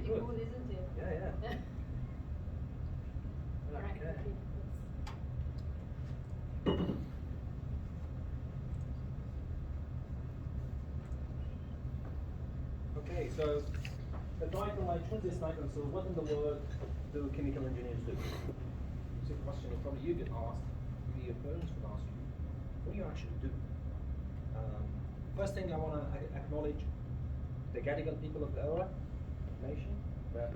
pretty good. cool, isn't it? Yeah. Right, Okay. Okay, so the title, I chose this title, so what in the world do chemical engineers do? It's a question that probably you get asked, maybe your parents would ask you, what do you actually do? First thing I want to acknowledge the Gadigal people of the Eora nation, the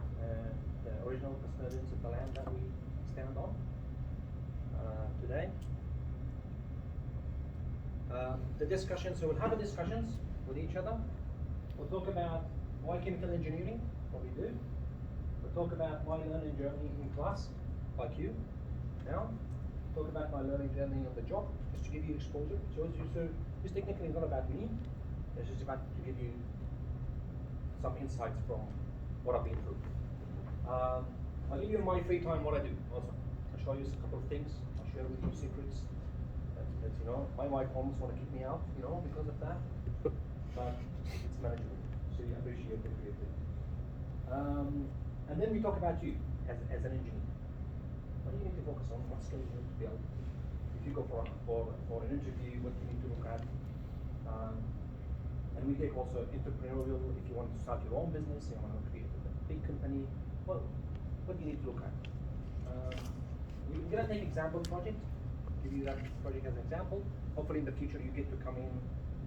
original custodians of the land that we stand on today. The discussion, so we'll have a discussions with each other. We'll talk about why chemical engineering, what we do. We'll talk about my learning journey in class, like you now. Talk about my learning journey on the job, just to give you exposure. So this technically is not about me. It's just about to give you some insights from what I've been through. I'll give you in my free time what I do also. I'll show you a couple of things. I'll share with you secrets. That you know, my wife almost want to kick me out, you know, because of that. But it's manageable, so you appreciate the creativity. And then we talk about you as an engineer. What do you need to focus on? What skills you need to build? If you go for an interview, what do you need to look at? And we take also entrepreneurial. If you want to start your own business, you want to create a big company, well, what do you need to look at? We're going to take example project. Give you that project as an example. Hopefully in the future you get to come in.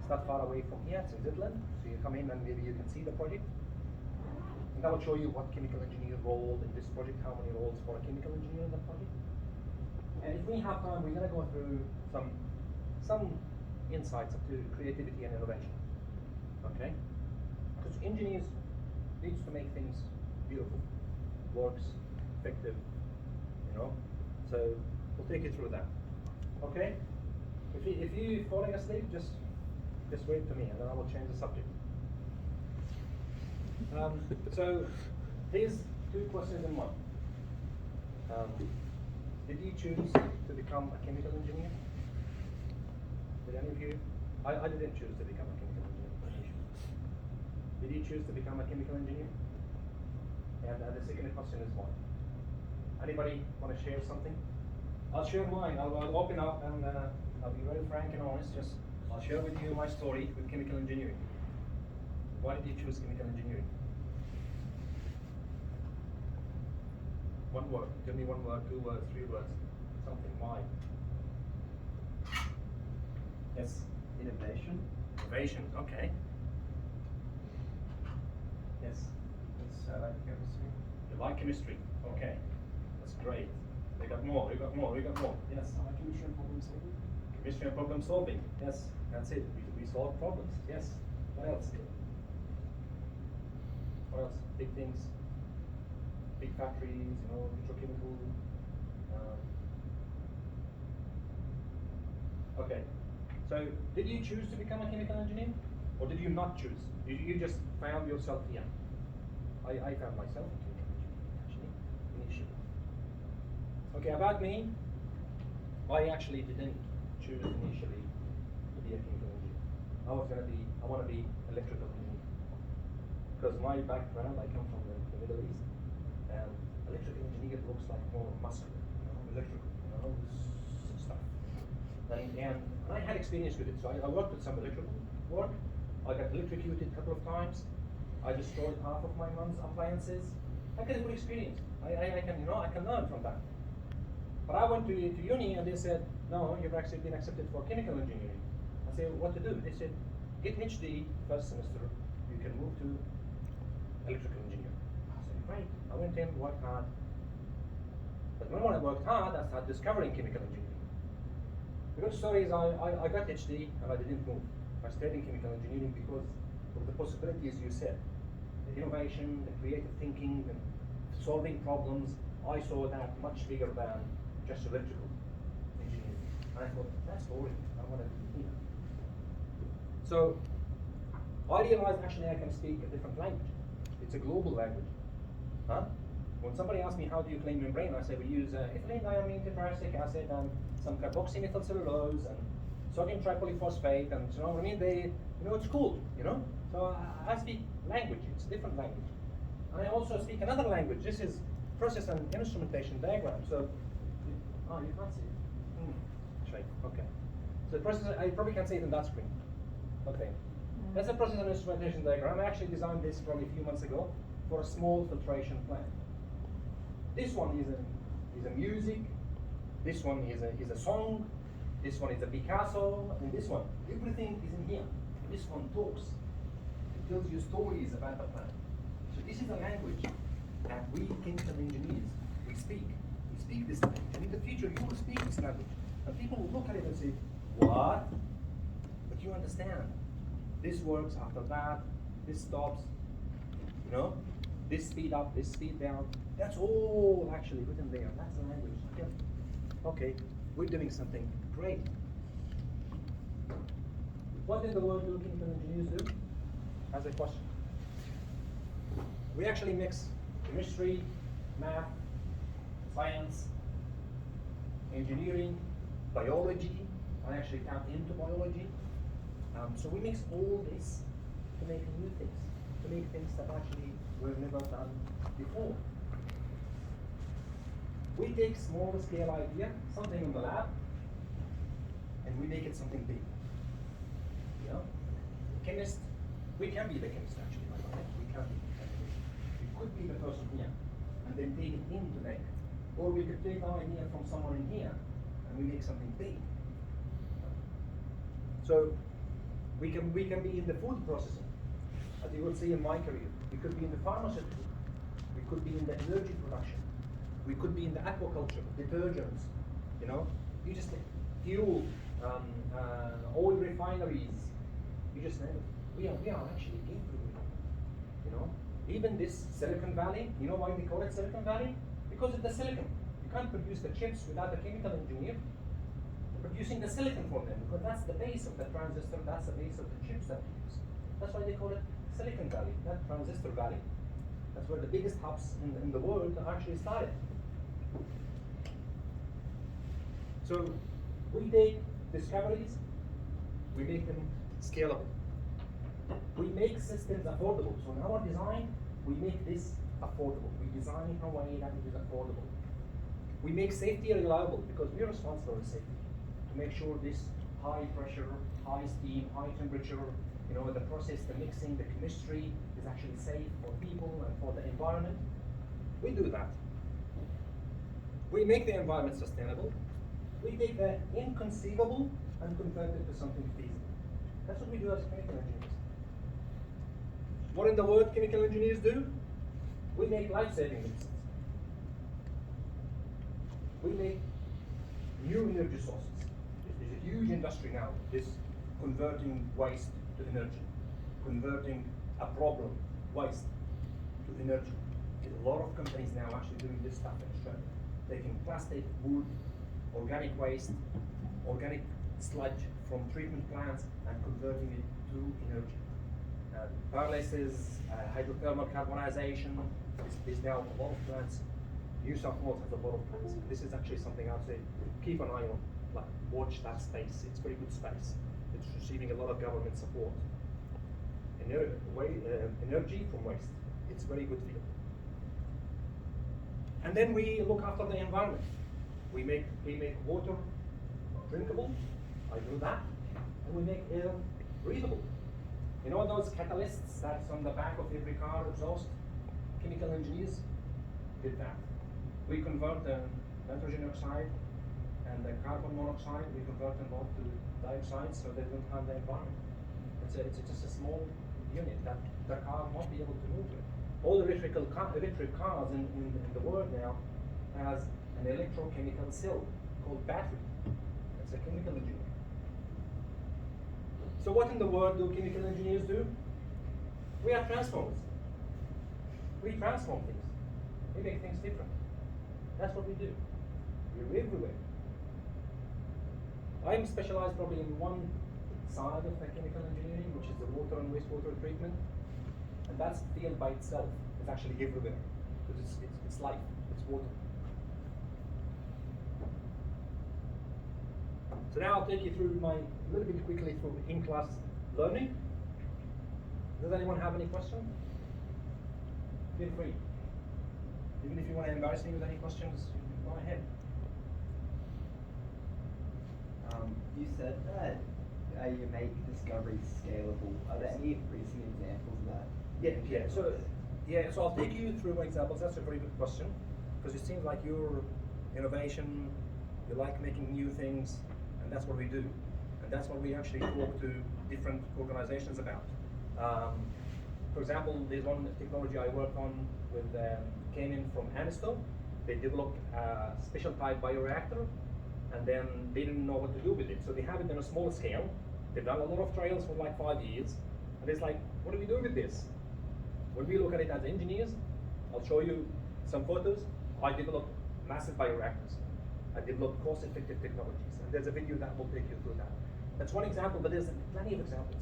It's not far away from here. It's in Zidland, so you come in and maybe you can see the project. And that will show you what chemical engineer role in this project, how many roles for a chemical engineer in the project. And if we have time, we're going to go through some insights into creativity and innovation. Okay? Because engineers needs to make things beautiful, works, effective, you know. So we'll take you through that. Okay? If you falling asleep, just wait to me, and then I will change the subject. So here's two questions in one. Did you choose to become a chemical engineer? Did any of you? I didn't choose to become a chemical engineer. Did you choose to become a chemical engineer? And the second question is why? Anybody want to share something? I'll share mine. I'll open up and I'll be very frank and honest. I'll share with you my story with chemical engineering. Why did you choose chemical engineering? One word. Tell me one word, 2 words, 3 words, something. Why? Yes. Innovation. Innovation. Okay. Yes. It's like chemistry. You like chemistry. Okay. That's great. We got more. We got more. We got more. Yes. Chemistry and problem solving. Chemistry and problem solving. Yes. That's it. We solve problems. Yes. What else? What else? Big things. Big factories, you know, petrochemical. Okay. So, did you choose to become a chemical engineer, or did you not choose? You just found yourself here. I found myself a chemical engineer actually initially. Okay, about me, I actually didn't choose initially to be a chemical engineer. I want to be electrical engineer. Because my background, I come from the Middle East, and electrical engineer looks like more muscular, you know, electrical, you know, stuff. And I had experience with it, so I worked with some electrical work. I got electrocuted a couple of times. I destroyed half of my mom's appliances. I got a good experience. I can learn from that. But I went to uni and they said, no, you've actually been accepted for chemical engineering. I said, what to do? They said, get HD first semester, you can move to electrical engineer. I said, great. I went in, worked hard. But when I worked hard, I started discovering chemical engineering. The good story is I got HD and I didn't move. I stayed in chemical engineering because of the possibilities you said. The innovation, the creative thinking, and solving problems. I saw that much bigger than just electrical engineering. And I thought, that's boring. I want to be here. So I realized actually I can speak a different language. It's a global language. Huh? When somebody asks me how do you clean membrane, I say we use ethylene diamine tetracyclic acid and some carboxymethyl cellulose and sodium tripolyphosphate, and you know what I mean? It's cool, you know? So I speak language, it's a different language. And I also speak another language. This is process and instrumentation diagram. So, you can't see it. Shame. Okay. So the process, I probably can't see it in that screen. Okay. That's a process and instrumentation diagram. I actually designed this probably a few months ago for a small filtration plant. This one is a music. This one is a song. This one is a Picasso. And this one, everything is in here. This one talks. It tells you stories about the plant. So this is a language that we chemical engineers, we speak. We speak this language. And in the future, you will speak this language. And people will look at it and say, what? But you understand. This works after that. This stops. You know? This speed up, this speed down. That's all actually written there. That's the language. Okay. Okay, we're doing something great. What in the world do chemical engineers do? As a question. We actually mix chemistry, math, science, engineering, biology. I actually tap into biology. So we mix all this to make new things, to make things that actually were never done before. We take small scale idea, something in the lab, and we make it something big. You know, chemist, we can be the chemist actually, by the way. We can be. We could be the person here, and then take it into there. Or we could take our idea from someone in here, and we make something big. So we can be in the food processing, as you would see in my career. We could be in the pharmaceutical. We could be in the energy production. We could be in the aquaculture, detergents. You know, you just fuel, oil refineries. You just name it. We are actually everywhere. You know, even this Silicon Valley. You know why they call it Silicon Valley? Because of the silicon. You can't produce the chips without a chemical engineer producing the silicon for them, because that's the base of the transistor, that's the base of the chips that we use. That's why they call it Silicon Valley, not Transistor Valley. That's where the biggest hubs in the world actually started. So we take discoveries, we make them scalable. We make systems affordable. So in our design, we make this affordable. We design it in a way that it is affordable. We make safety reliable because we are responsible for safety. To make sure this high pressure, high steam, high temperature, you know, the process, the mixing, the chemistry is actually safe for people and for the environment. We do that. We make the environment sustainable. We take the inconceivable and convert it to something feasible. That's what we do as chemical engineers. What in the world chemical engineers do? We make life-saving medicines. We make new energy sources. There's a huge industry now, this converting waste to energy, converting a problem, waste, to energy. There's a lot of companies now actually doing this stuff in Australia. Taking plastic, wood, organic waste, organic sludge from treatment plants and converting it to energy. Pyrolysis, hydrothermal carbonization, there's now a lot of plants. New South Wales has a lot of plants. This is actually something I'd say keep an eye on. Like, watch that space. It's very good space. It's receiving a lot of government support. Energy from waste. It's very good field. And then we look after the environment. We make water drinkable. I do that. And we make air breathable. You know those catalysts that's on the back of every car exhaust? Chemical engineers did that. We convert the nitrogen oxide and the carbon monoxide, we convert them both to dioxide so they don't harm the environment. It's just a small unit that the car won't be able to move with. All the electric cars in the world now has an electrochemical cell called battery. It's a chemical engineer. So what in the world do chemical engineers do? We are transformers. We transform things. We make things different. That's what we do. We're everywhere. I'm specialized probably in one side of the chemical engineering, which is the water and wastewater treatment. And that's field by itself. It's actually everywhere. Because it's life, it's water. So now I'll take you through a little bit quickly through in-class learning. Does anyone have any questions? feel free. Even if you want to embarrass me with any questions, go ahead. You said that you make discoveries scalable. Are there any recent examples of that? So I'll take you through examples. That's a very good question, because it seems like you're innovation, you like making new things, and that's what we do. And that's what we actually talk to different organizations about. For example, there's one technology I work on with came in from Anisto. They developed a special type bioreactor, and then they didn't know what to do with it. So they have it on a small scale. They've done a lot of trials for like 5 years, and it's like, what do we do with this? When we look at it as engineers, I'll show you some photos. I developed massive bioreactors. I developed cost-effective technologies, and there's a video that will take you through that. That's one example, but there's plenty of examples.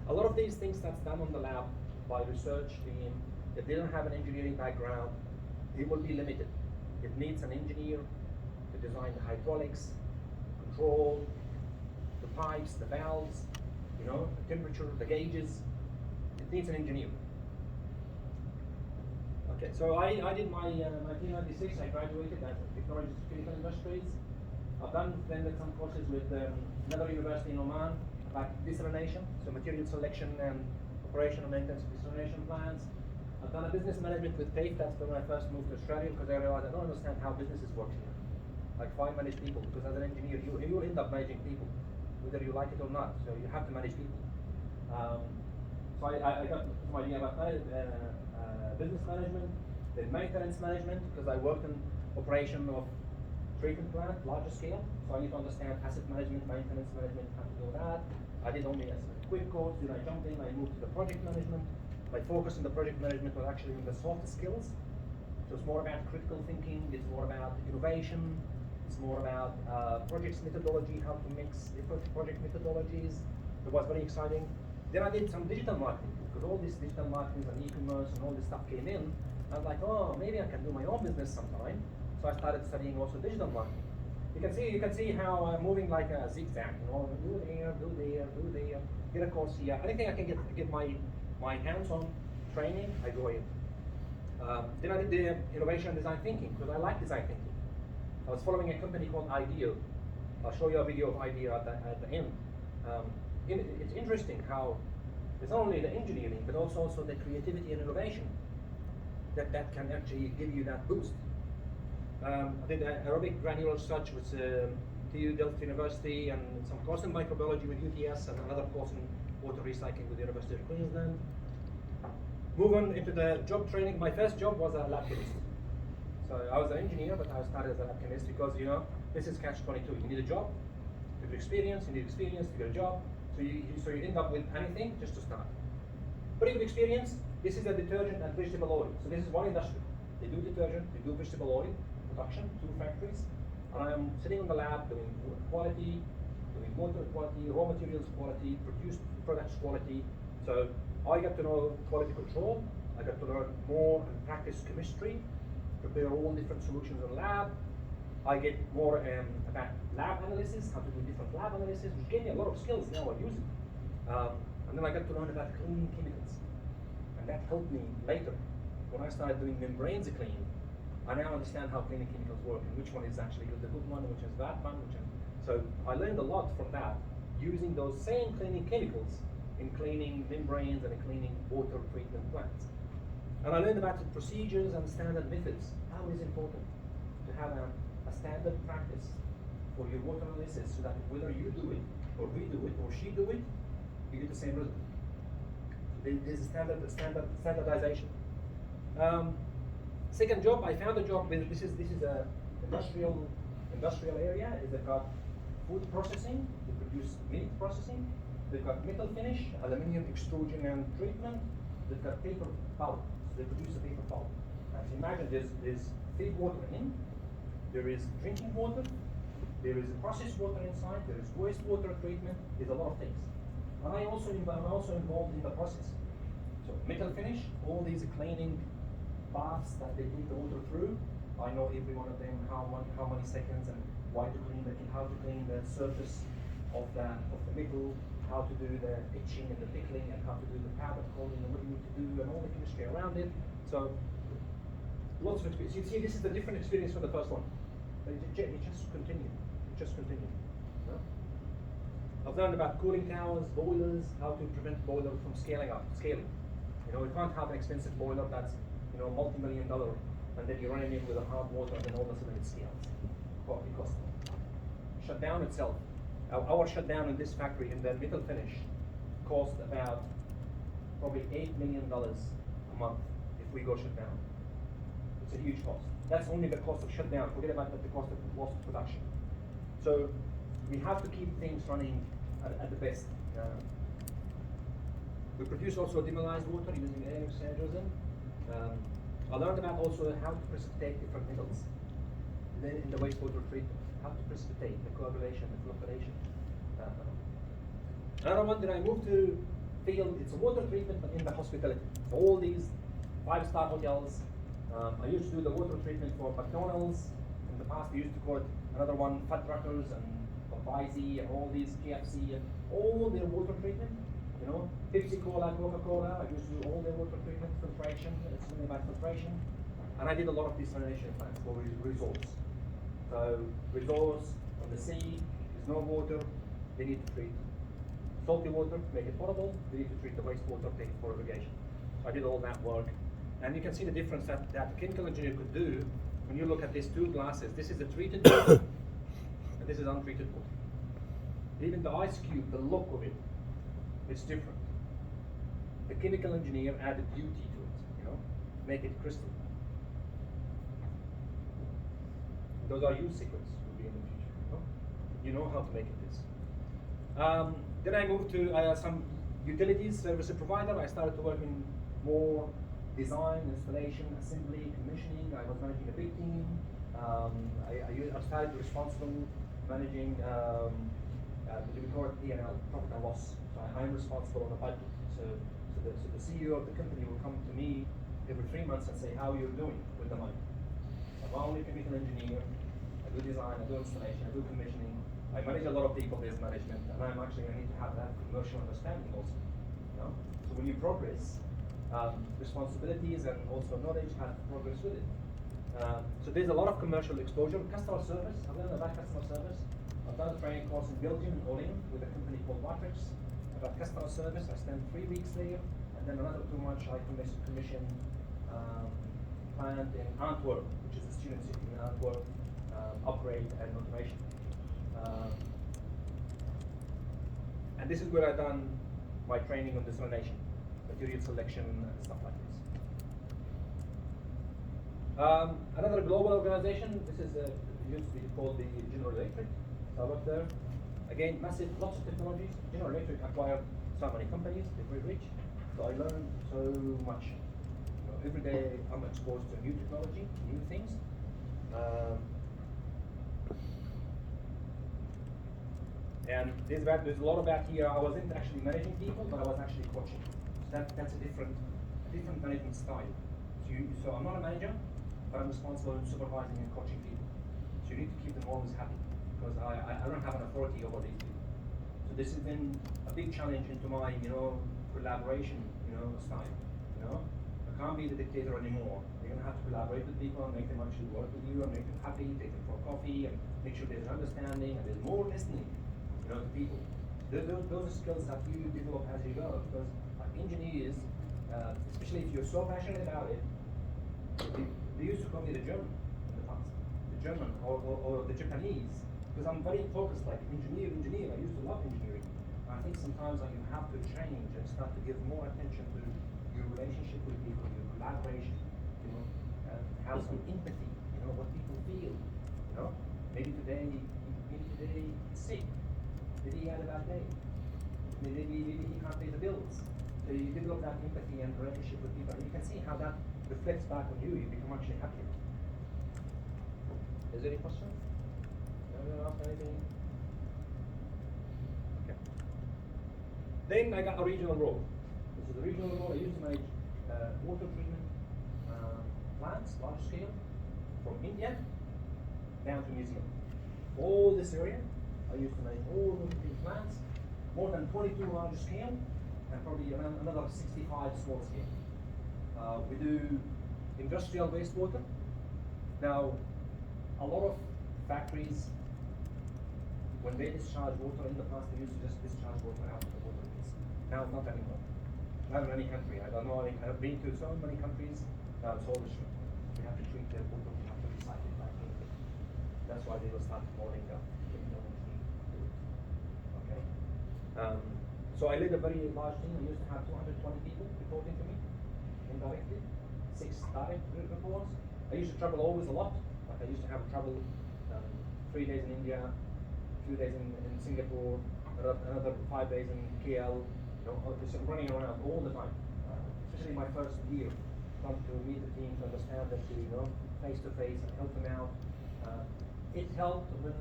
A lot of these things that's done on the lab by research team, if they don't have an engineering background, it will be limited. It needs an engineer to design the hydraulics, control, the pipes, the valves, the temperature, the gauges. It needs an engineer. Okay, so I did my 1996. I graduated at Technologies of Chemical Industries. I've done then some courses with another university in Oman, like desalination, so material selection and operational maintenance of desalination plants. I've done a business management with TAFE. That's when I first moved to Australia, because I realized I don't understand how businesses work here. Like, why manage people? Because as an engineer, you will end up managing people, whether you like it or not. So you have to manage people. So I got some idea about business management, then maintenance management, because I worked in operation of treatment plant, larger scale. So I need to understand asset management, maintenance management, how to do that. I did only a quick course, then I jumped in, I moved to the project management. My focus in the project management was actually on the soft skills. So it's more about critical thinking, it's more about innovation, it's more about projects methodology, how to mix different project methodologies. It was very exciting. Then I did some digital marketing, because all this digital marketing and e-commerce and all this stuff came in. I was like, oh, maybe I can do my own business sometime. So I started studying also digital marketing. You can see how I'm moving like a zigzag. Do there, do there, do there. Get a course here. Anything I can get my hands on training, I go in. Then I did the innovation and design thinking, because I like design thinking. I was following a company called Ideal. I'll show you a video of Ideal at the end. It's interesting how it's not only the engineering, but also the creativity and innovation that can actually give you that boost. I did aerobic granular research with TU Delft University, and some course in microbiology with UTS, and another course in water recycling with the University of Queensland. Move on into the job training. My first job was a lab chemist. So I was an engineer, but I started as a lab chemist because, this is catch-22. You need a job, you get experience, you get a job. So you end up with anything just to start. Pretty good experience. This is a detergent and vegetable oil. So this is one industry. They do detergent, they do vegetable oil production, 2 factories. And I am sitting in the lab doing quality, doing motor quality, raw materials quality, produced products quality. So I got to know quality control. I got to learn more and practice chemistry, prepare all different solutions in the lab. I get more about lab analysis, how to do different lab analysis, which gave me a lot of skills now I use it. And then I got to learn about cleaning chemicals. And that helped me later. When I started doing membranes clean, I now understand how cleaning chemicals work and which one is actually the good one, which is bad one. So I learned a lot from that, using those same cleaning chemicals in cleaning membranes and in cleaning water treatment plants. And I learned about the procedures and standard methods. How it is important to have a standard practice for your water analysis, so that whether you do it, or we do it, or she do it, you get the same result. There's a standardization. Second job, I found a job with this is a industrial area. They've got food processing, they produce meat processing. They've got metal finish, aluminium extrusion and treatment. They've got paper pulp. So they produce a paper pulp. Now, so imagine there's feed water in. There is drinking water. There is processed water inside. There is wastewater treatment. There's a lot of things. And I'm also involved in the process. So metal finish, all these cleaning baths that they take the water through. I know every one of them, how many seconds, and how to clean the surface of the metal, how to do the etching and the pickling, and how to do the powder coating, and what you need to do, and all the chemistry around it. So lots of experience. You see, this is the different experience from the first one. But it just continue. It just continue. No? I've learned about cooling towers, boilers, how to prevent boiler from scaling up. Scaling. You know, you can't have an expensive boiler that's, you know, multi-million-dollar, and then you run it in with a hard water, and then all of a sudden it scales. It costs more. Shutdown itself. Our shutdown in this factory in the metal finish cost about probably $8 million a month if we go shut down. It's a huge cost. That's only the cost of shutdown. Forget about the cost of lost production. So we have to keep things running at the best. We produce also demineralized water using air hydrogen. I learned about also how to precipitate different metals in the wastewater treatment. How to precipitate the coagulation, the flocculation. Another one that I moved to field, it's a water treatment but in the hospitality. So all these 5-star hotels. I used to do the water treatment for McDonald's. In the past, we used to call it another one, Fat Truckers and Popeyes and all these KFC and all their water treatment. You know, Pepsi Cola, Coca-Cola. I used to do all their water treatment, filtration. It's only about filtration. And I did a lot of desalination plants for resorts. So resorts on the sea, there's no water. They need to treat salty water, make it potable. They need to treat the wastewater, take it for irrigation. So I did all that work. And you can see the difference that a chemical engineer could do when you look at these two glasses. This is the treated water, and this is untreated water. Even the ice cube, the look of it, it's different. The chemical engineer added beauty to it, you know, make it crystal. Those are use secrets will be in the future, you know. You know how to make it this. Then I moved to some utilities service provider. I started to work in more design, installation, assembly, commissioning. I was managing a big team. I started responsible managing we call it P&L, profit and loss. So I'm responsible on the budget. So the CEO of the company will come to me every 3 months and say how you're doing with the money. I'm only a chemical engineer. I do design, I do installation, I do commissioning. I manage a lot of people, there's management, and I need to have that commercial understanding also. You know? So when you progress, responsibilities and also knowledge has to progress with it. So there's a lot of commercial exposure. Customer service, I've learned about customer service. I've done a training course in Belgium, in Olin, with a company called Matrix. About customer service, I spent 3 weeks there, and then another 2 months I commissioned plant in Antwerp, which is a student city in Antwerp, upgrade and automation. And this is where I've done my training on desalination, material selection, and stuff like this. Another global organization, this is used to be called the General Electric. So I worked there. Again, massive, lots of technologies. General Electric acquired so many companies, they're very rich. So I learned so much. You know, every day I'm exposed to new technology, new things. And there's a lot about here. I wasn't actually managing people, but I was actually coaching. So that's a different management style. So I'm not a manager, but I'm responsible for supervising and coaching people. So you need to keep them always happy, because I don't have an authority over these people. So this has been a big challenge into my, collaboration, style. I can't be the dictator anymore. You're gonna have to collaborate with people and make them actually work with you and make them happy, take them for coffee and make sure there's an understanding and there's more listening, to people. Those are skills that you develop as you go, because like engineers, especially if you're so passionate about it, they used to call me the German in the past, the German or the Japanese, because I'm very focused, like engineer. I used to love engineering. I think sometimes you have to change and start to give more attention to your relationship with people, your collaboration, have some empathy, what people feel. Maybe today he's sick. Maybe he had a bad day. Maybe he can't pay the bills. So you develop that empathy and relationship with people, and you can see how that reflects back on you. You become actually happier. Is there any question? Anyone ask anything? Okay. Then I got a regional role. This is the regional role. I used to manage water treatment plants, large scale, from India down to New Zealand. All this area, I used to manage all the treatment plants. more than 22 large scale, and probably another 65 small scale. We do industrial wastewater. Now, a lot of factories, when they discharge water in the past, they used to just discharge water out of the water base. Now, not anymore. Not in any country. I don't know. I've been to so many countries. Now it's all restricted. We have to treat the water. We have to recycle it back in. That's why they will start calling chemical engineering. Okay. So I led a very large team. I used to have 220 people reporting to me indirectly, 6 direct reports. I used to travel always a lot. Like I used to have travel 3 days in India, a few days in Singapore, another 5 days in KL. You know, just running around all the time. Especially my first year, come to meet the team, to understand them, to face to face and help them out. It helped when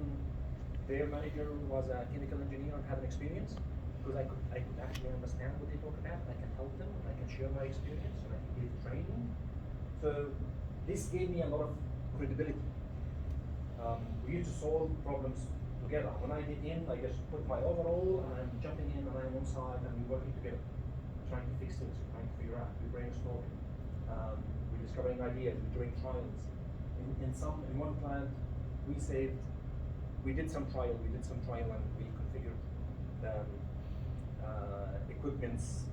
their manager was a chemical engineer and had an experience, because I could actually understand what they talk about, and I can help them, and I can share my experience, and I can give training. So this gave me a lot of credibility. We used to solve problems together. When I get in, I just put my overall, and I'm jumping in, and I'm on side, and we're working together, trying to fix things, trying to figure out, we're brainstorming, we're discovering ideas, we're doing trials. In one plant, we did some trial, and we configured the equipments,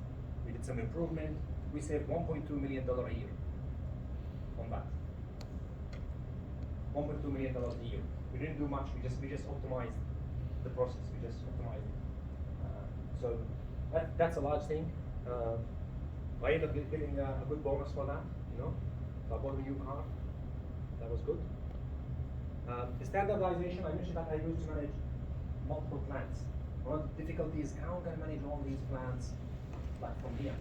we did some improvement. We saved $1.2 million a year on that. $1.2 million a year. We didn't do much, we just optimized the process, we just optimized it. So that's a large thing. I ended up getting a good bonus for that, So I bought a new car, that was good. The standardization, I mentioned that I used to manage multiple plants. One of the difficulties, how can I manage all these plants like from here?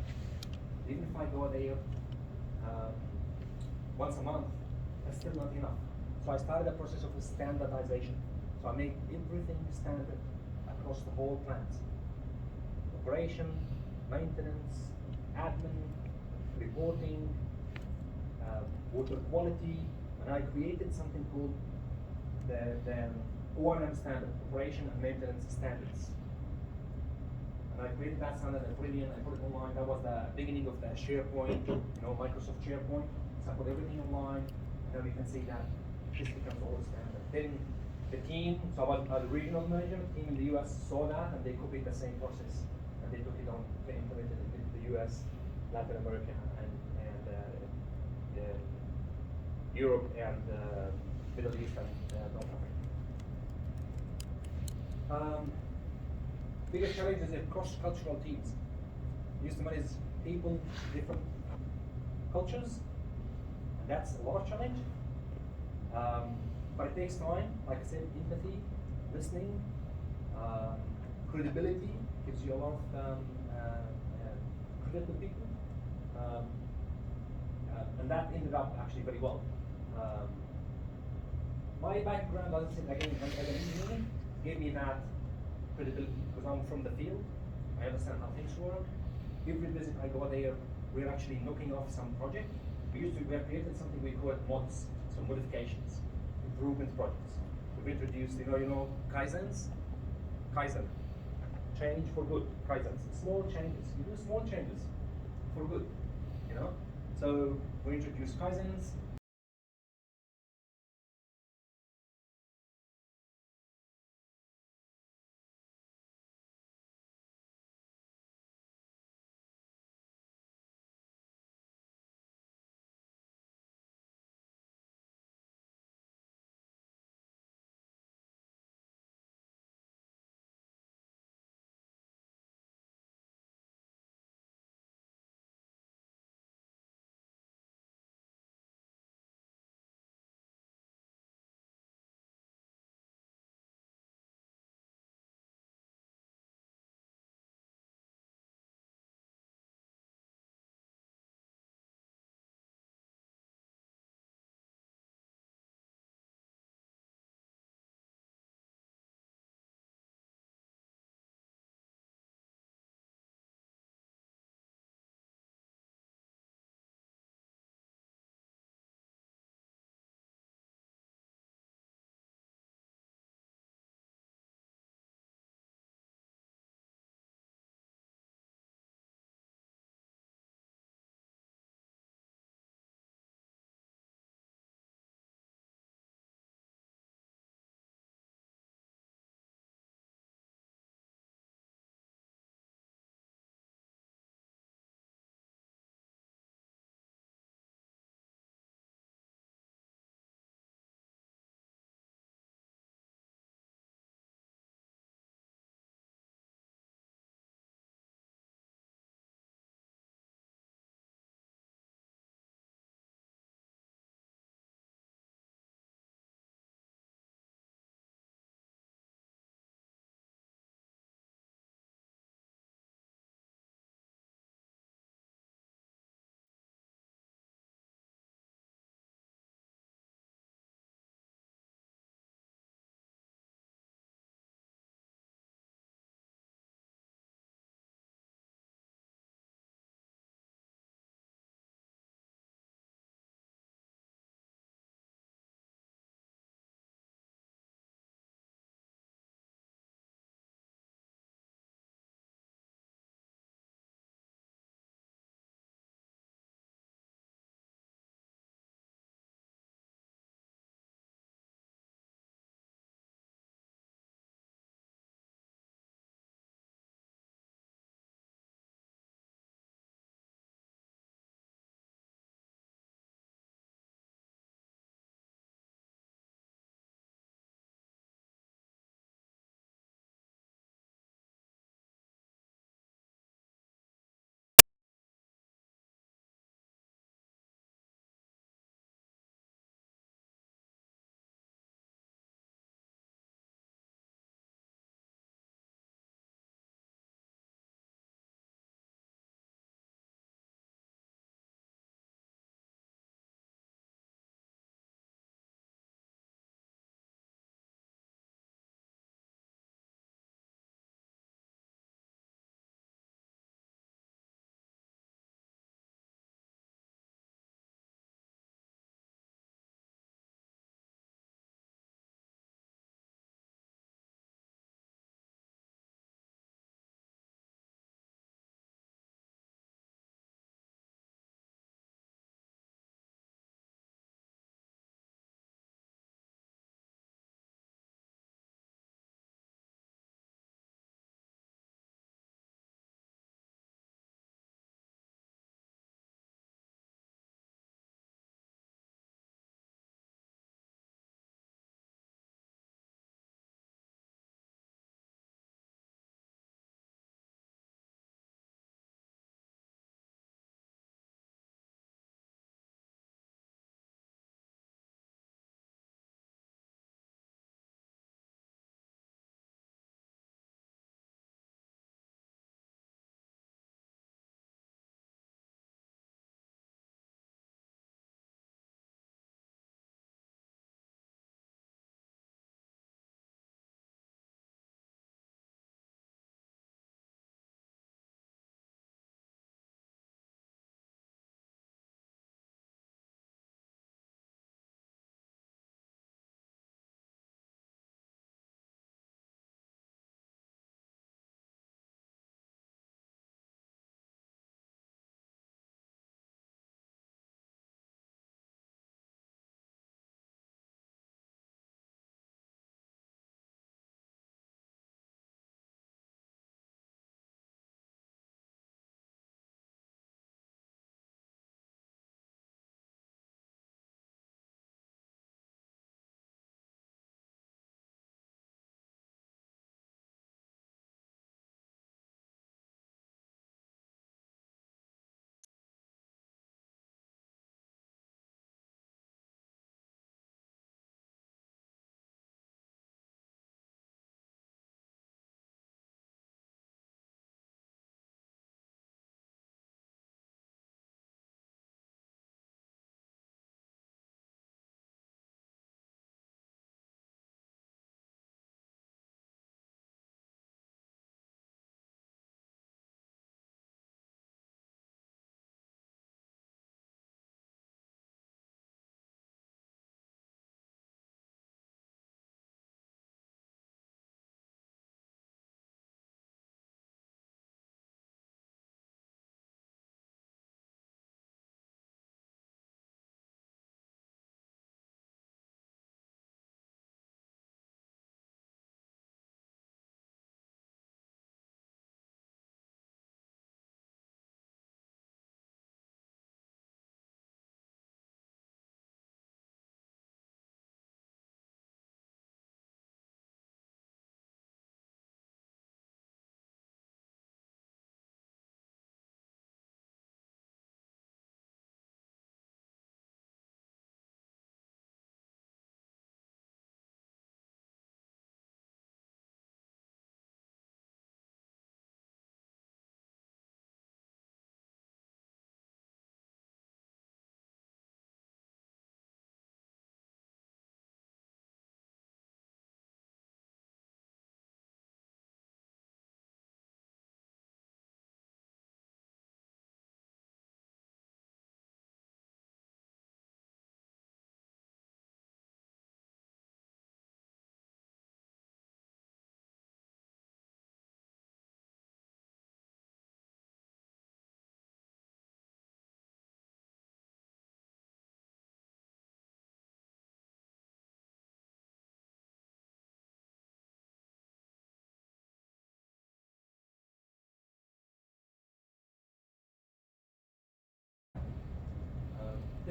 Even if I go there once a month, that's still not enough. So I started a process of standardization. So I make everything standard across the whole plant. Operation, maintenance, admin, reporting, water quality, and I created something called the O&M standard, operation and maintenance standards. And I created that standard at Brilliant, I put it online. That was the beginning of the SharePoint, Microsoft SharePoint. So I put everything online, and then we can see that this becomes all standard. Then the team, so I was a regional manager, the team in the US saw that, and they copied the same process, and they took it on, they implemented it into the US, Latin America, and Europe, and Middle East, and North Africa. Biggest challenge is the cross-cultural teams. Used to manage people, different cultures, and that's a lot of challenge. But it takes time, like I said, empathy, listening, credibility, gives you a lot of credit with people. And that ended up actually very well. My background, as I said again, as an engineer, gave me that credibility because I'm from the field. I understand how things work. Every visit I go there, we're actually knocking off some project. We have created something we call mods, some modifications, improvement projects. We've introduced, Kaizens, Kaizen, change for good, Kaizens, small changes. You do small changes for good, So we introduced Kaizens,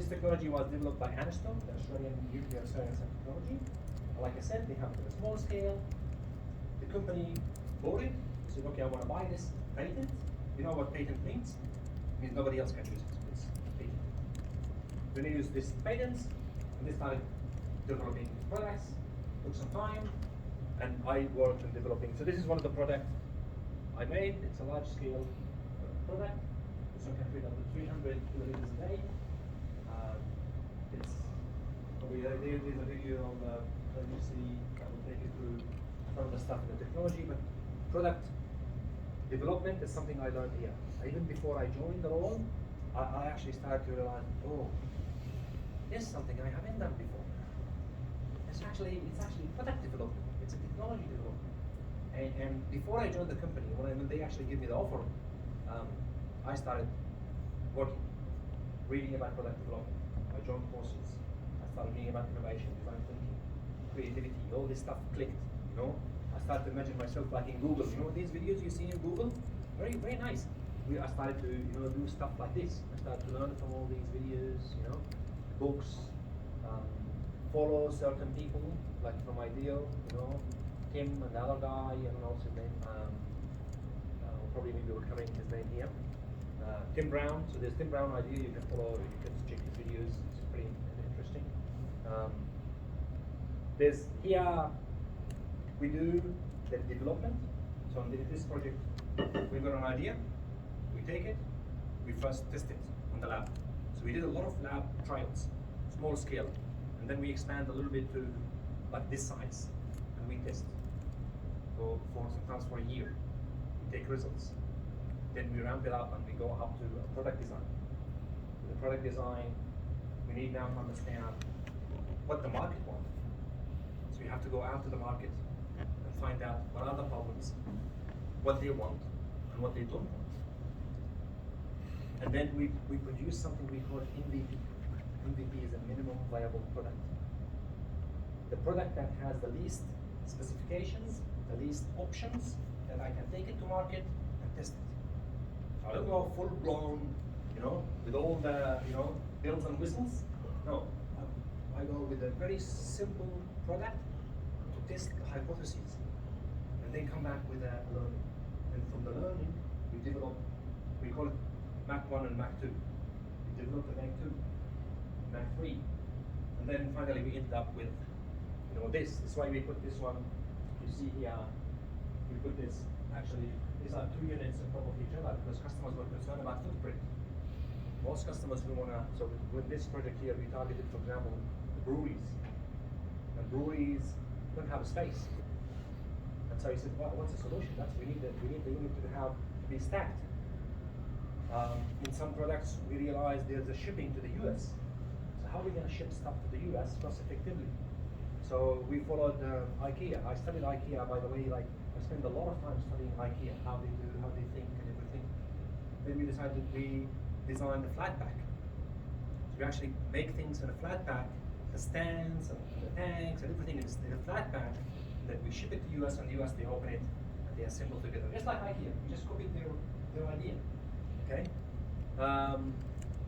This technology was developed by Aniston, the Australian Nuclear Science and Technology. And like I said, they have it at a small scale. The company bought it, said, okay, I want to buy this patent. You know what patent means? It means nobody else can use it. It's patent. Then they used this patents, and they started developing products. Took some time, and I worked on developing. So this is one of the products I made. It's a large scale product. This one can fit up to 300 kiloliters a day. It's probably there's a video on that you see that will take you through some of the stuff in the technology, but product development is something I learned here. Even before I joined the role, I actually started to realize, oh, this is something I haven't done before. It's actually product development. It's a technology development. And before I joined the company, when they actually gave me the offer, I started working, reading about product development. I joined courses. I started reading about innovation, design thinking, creativity. All this stuff clicked. You know, I started to imagine myself like in Google. You know, these videos you see in Google, very very nice. I started to do stuff like this. I started to learn from all these videos. You know, books. Follow certain people, like from Ideal, Tim, another guy, I don't know what's his name. Probably maybe we're coming his name here. Tim Brown. So there's Tim Brown Ideal. You can follow. You can check his videos. It's pretty interesting. There's here we do the development. So on this project, we've got an idea. We take it. We first test it on the lab. So we did a lot of lab trials, small scale. And then we expand a little bit to like this size, and we test. So sometimes for a year, we take results. Then we ramp it up and we go up to a product design. With the product design, we need now to understand what the market wants. So we have to go out to the market and find out what are the problems, what they want, and what they don't want. And then we produce something we call MVP. MVP is a minimum viable product. The product that has the least specifications, the least options, that I can take it to market and test it. So I don't go full blown, with all the, bells and whistles. No, I go with a very simple product to test the hypotheses, and then come back with a learning. And from the learning, we develop, we call it Mach 1 and Mach 2. We develop the Mach 2. Mach 3, and then finally we end up with this. That's why we put this one. You see here, we put this. Actually, these are two units on top of each other because customers were concerned about footprint. Most customers who wanna. So with this project here, we targeted, for example, breweries. And breweries don't have a space. And so he said, well, what's the solution? We need the unit to be stacked. In some products, we realized there's a shipping to the US. How are we going to ship stuff to the US cost effectively? So we followed IKEA. I studied IKEA, by the way. Like I spent a lot of time studying IKEA, how they do, how they think, and everything. Then we decided we designed the flat pack. So we actually make things in a flat pack, the stands and the tanks and everything is in a flat pack. Then we ship it to US, and the US they open it and they assemble together, just like IKEA. We just copied their idea. Okay.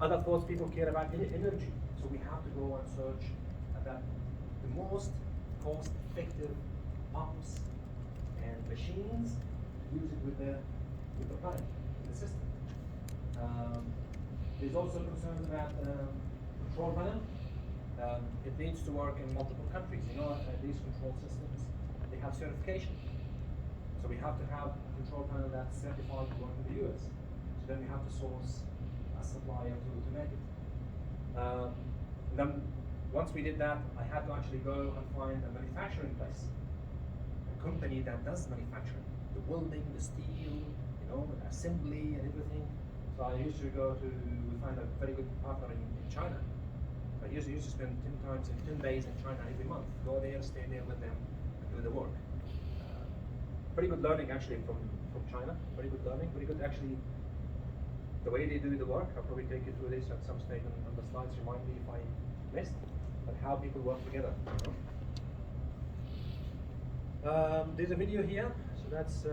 Other thoughts people care about energy. So we have to go and search about the most cost-effective pumps and machines to use it with the plant, with the system. There's also concerns about control panel. It needs to work in multiple countries. These control systems, they have certification. So we have to have a control panel that's certified to work in the US. So then we have to source a supplier to make it. Then once we did that, I had to actually go and find a manufacturing place, a company that does manufacturing, the welding, the steel, the assembly and everything. So I used to we find a very good partner in China. I used to spend 10 days in China every month. Go there, stay there with them, and do the work. Pretty good learning actually from China. Very good learning. Very good actually. The way they do the work, I'll probably take you through this at some stage on the slides. Remind me if I missed, but how people work together. There's a video here, so that's.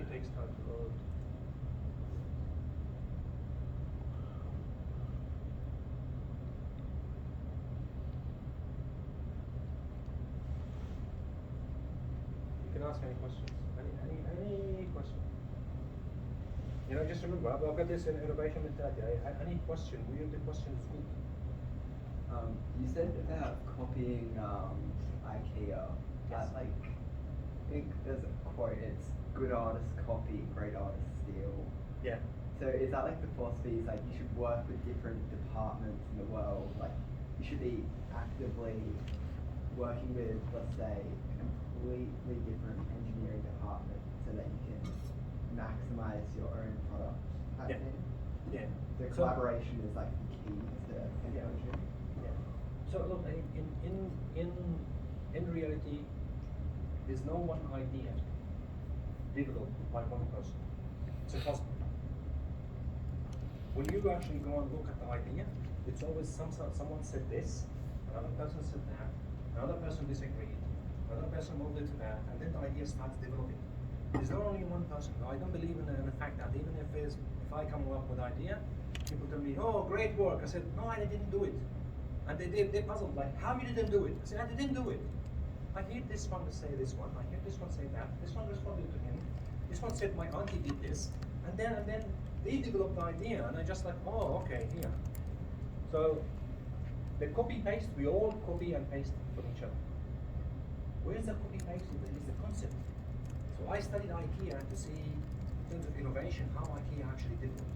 it takes time to load. You can ask any questions. Any question. You know, just remember, I've got this in innovation mentality. Any question, the question is good. You said about copying IKEA. Yes. That I think there's a quote. It's good artists copy, great artists steal. Yeah. So is that like the philosophy? Is like you should work with different departments in the world. Like you should be actively working with, let's say, a completely different engineering department so that you can maximize your own product. Type Yeah. thing. Yeah. So So- collaboration is like the key to innovation. Yeah. So look, in reality, there's no one idea developed by one person. It's impossible. When you actually go and look at the idea, it's always someone said this, another person said that, another person disagreed, another person moved it to that, and then the idea starts developing. There's not only one person. I don't believe in the fact that even if I come up with an idea, people tell me, "Oh, great work." I said, "No, I didn't do it," and they puzzled like, "How you didn't do it?" I said, "I didn't do it." I heard this one say this one. I heard this one say that. This one responded to him. This one said my auntie did this, and then they developed the idea, and I just like, oh, okay, here. So the copy paste, we all copy and paste from each other. Where's the copy paste? Is the concept. So I studied IKEA to see, in terms of innovation, how IKEA actually developed.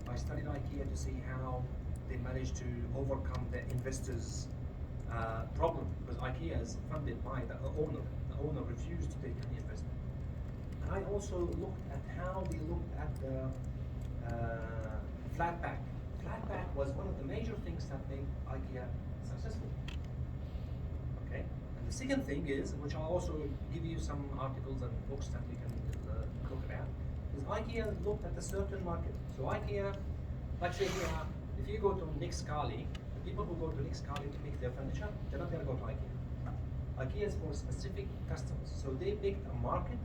I studied IKEA to see how they managed to overcome the investors' problem, because IKEA is funded by the owner. The owner refused to take any investment. And I also looked at how they looked at the flat pack. Flat pack was one of the major things that made IKEA successful. Okay. And the second thing is, which I'll also give you some articles and books that you can look at, is IKEA looked at a certain market. So IKEA, like say here, if you go to Nick Scali, the people who go to Nick Scali to pick their furniture, they're not going to go to IKEA. IKEA is for specific customers. So they picked a market,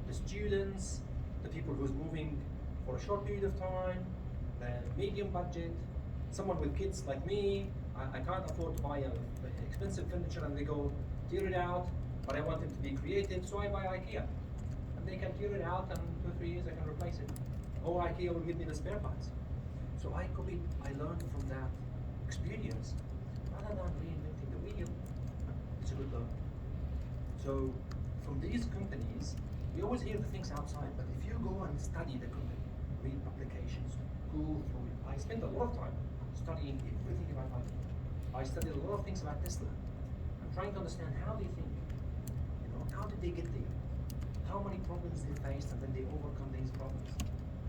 the students, the people who's moving for a short period of time, the medium budget, someone with kids like me. I can't afford to buy expensive furniture, and they go tear it out, but I want it to be creative, so I buy IKEA. And they can tear it out, and 2 or 3 years I can replace it. Or IKEA will give me the spare parts. So I learned from that experience, rather than reinventing the wheel. It's a good learn. So from these companies, we always hear the things outside, but if you go and study the company, read publications, go through it. I spent a lot of time studying everything about IKEA. I studied a lot of things about Tesla. I'm trying to understand how they think. You know, how did they get there? How many problems they faced, and then they overcome these problems.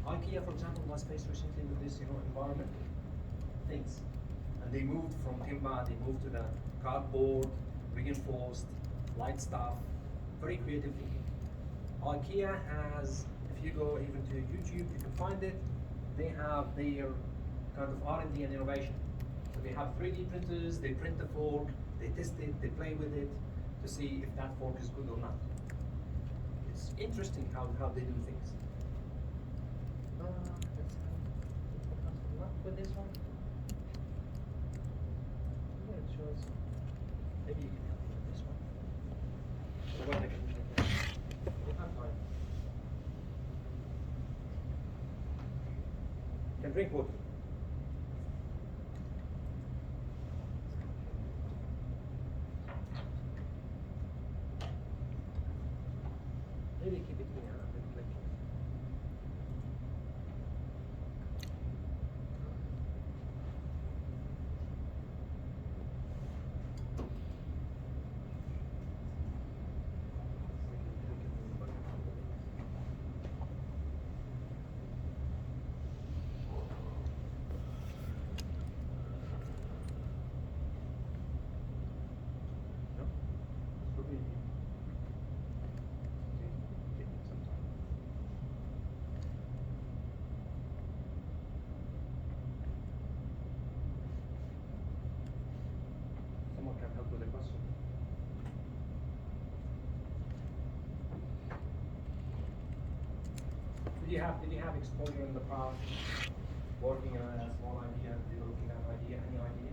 IKEA, for example, was faced recently with this, environmental things, and they moved from timber. They moved to the cardboard, reinforced, light stuff. Very creative thinking. IKEA has, if you go even to YouTube, you can find it. They have their kind of R&D and innovation. So they have 3D printers. They print the fork. They test it. They play with it to see if that fork is good or not. It's interesting how they do things. Not with this one. Yeah, it shows. Maybe you can help me with this one. So what I can check that. We have time. Can drink water. Maybe keep it here. Did you have exposure in the past, working on a small idea, developing that idea, any idea,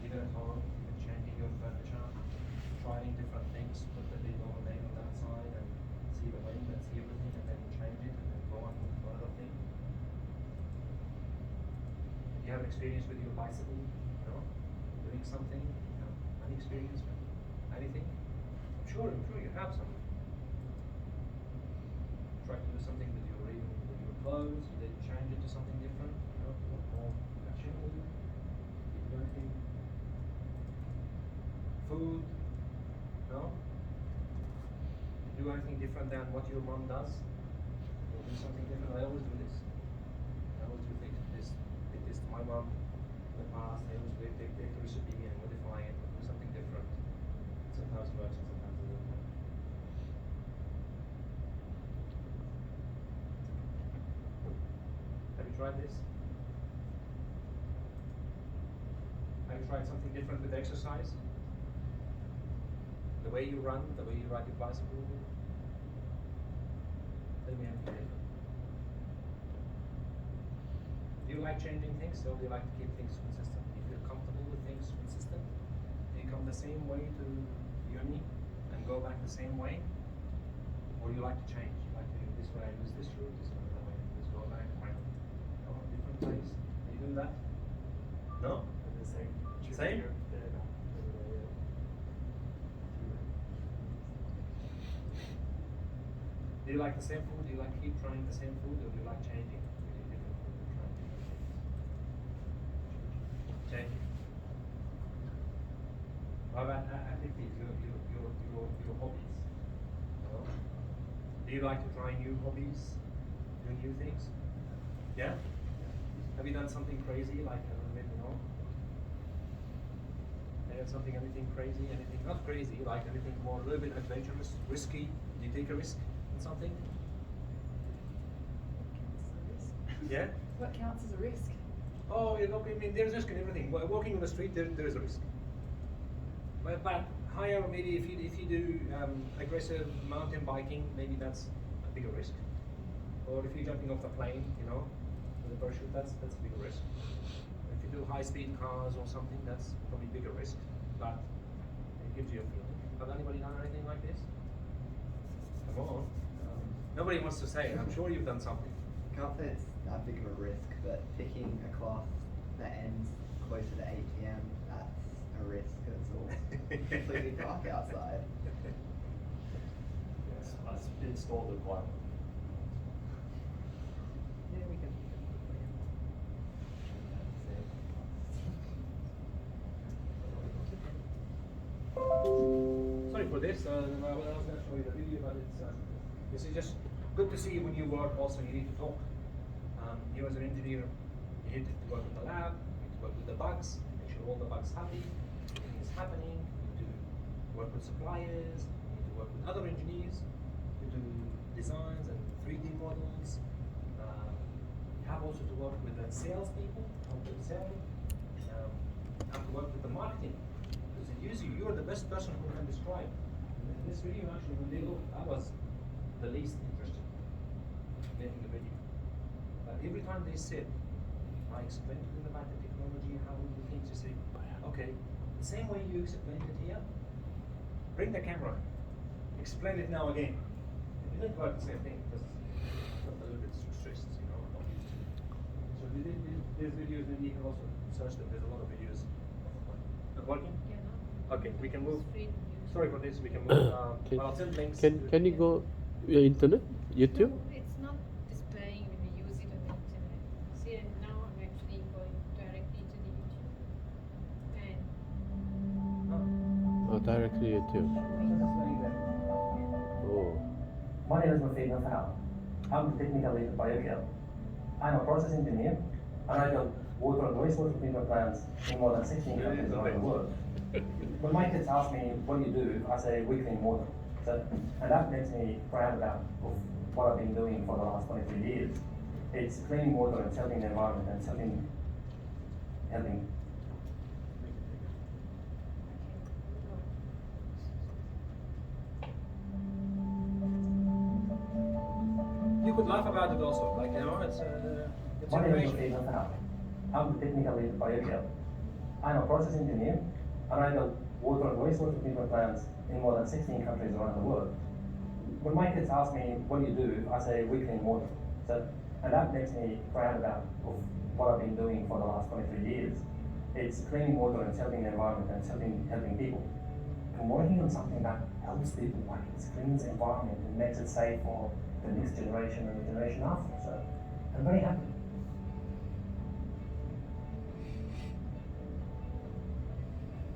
even at home, even changing your furniture, trying different things, put the lid on that side, and see the wind and see everything, and then change it, and then go on with another thing. Do you have experience with your bicycle? No, doing something? No, any experience with anything? I'm sure you have some. Try to do something with your even with your clothes, you did change it to something different, you know, more fashionable. Did you do anything? Food? No? Did you do anything different than what your mom does? Or do something different? I always do this. I always do things this did this to my mom in the past. I always take the recipe and modify it and do something different. Sometimes it works and sometimes it doesn't work. Have you tried this? Have you tried something different with exercise? The way you run, the way you ride your bicycle? Tell me anything different. Do you like changing things, or do you like to keep things consistent? Do you feel comfortable with things consistent? Do you come the same way to uni and go back the same way? Or do you like to change? You like to this way I use this route, this way that way I use go back, find a different place. Do you do that? No? The same. Same? Do you like the same food? Do you like to keep trying the same food, or do you like changing? Really different food, trying different things? Changing. What about activities? Your hobbies. No? Do you like to try new hobbies? Do new things? Yeah? Have you done something crazy, like maybe no? Anything crazy? Anything not crazy, like anything more a little bit adventurous, risky? Do you take a risk in something? Yeah? What counts as a risk? Oh, you know, I mean, there's risk in everything. Walking on the street, there is a risk. But higher, maybe if you do aggressive mountain biking, maybe that's a bigger risk. Or if you're jumping off the plane, you know, with a parachute, that's a bigger risk. If you do high-speed cars or something, that's probably bigger risk. But it gives you a feeling. Have anybody done anything like this? Come on. Nobody wants to say it. I'm sure you've done something. Can't say it's that big of a risk, but picking a class that ends closer to 8 p.m. that's a risk because it's all completely dark outside. Yes, I installed it quite. Yeah, we can. Sorry for this. I was going to show you the video, but this is just good to see when you work. Also, you need to talk. You as an engineer, you need to work in the lab. You need to work with the bugs. Make sure all the bugs happy. Everything is happening. You need to work with suppliers. You need to work with other engineers. You do designs and 3D models. You have also to work with the salespeople. How to sell. You have to work with the marketing. Because it usually you're the best person who can describe. In this video, actually, when they look, I was the least interested in making a video. But every time they said, I explained to them about the technology, how we do things, you say, okay, the same way you explained it here, bring the camera, explain it now again. It didn't work the same thing because I'm a little bit stressed, you know, I'm not used to it. So these videos, maybe you can also search them. There's a lot of videos. Not working? Yeah, no. Okay, we can move. Street view. Sorry for this. We can move. I'll send links. Can you go internet, YouTube? No, it's not displaying when we use it on the internet. See, and now I'm actually going directly to the YouTube and Oh, directly YouTube. Oh. My name is Mufid Noufal. I'm the technical lead at BioCal. I'm a process engineer, and I build water and wastewater treatment plants in more than 16 countries around the world. When my kids ask me, what do you do? I say, we clean water. And that makes me proud of what I've been doing for the last 23 years. It's cleaning water and helping the environment and helping. You could laugh about it also. Like, you know, it's My name is innovation. Mufid Noufal. I'm the technical lead at BioGel. I'm a process engineer, and I build water and wastewater treatment plants in more than 16 countries around the world. When my kids ask me, what do you do? I say, we clean water. And that makes me proud of what I've been doing for the last 23 years. It's cleaning water and helping the environment and helping people. And working on something that helps people, like it cleans the environment and makes it safe for the next generation and the generation after. So I'm very happy.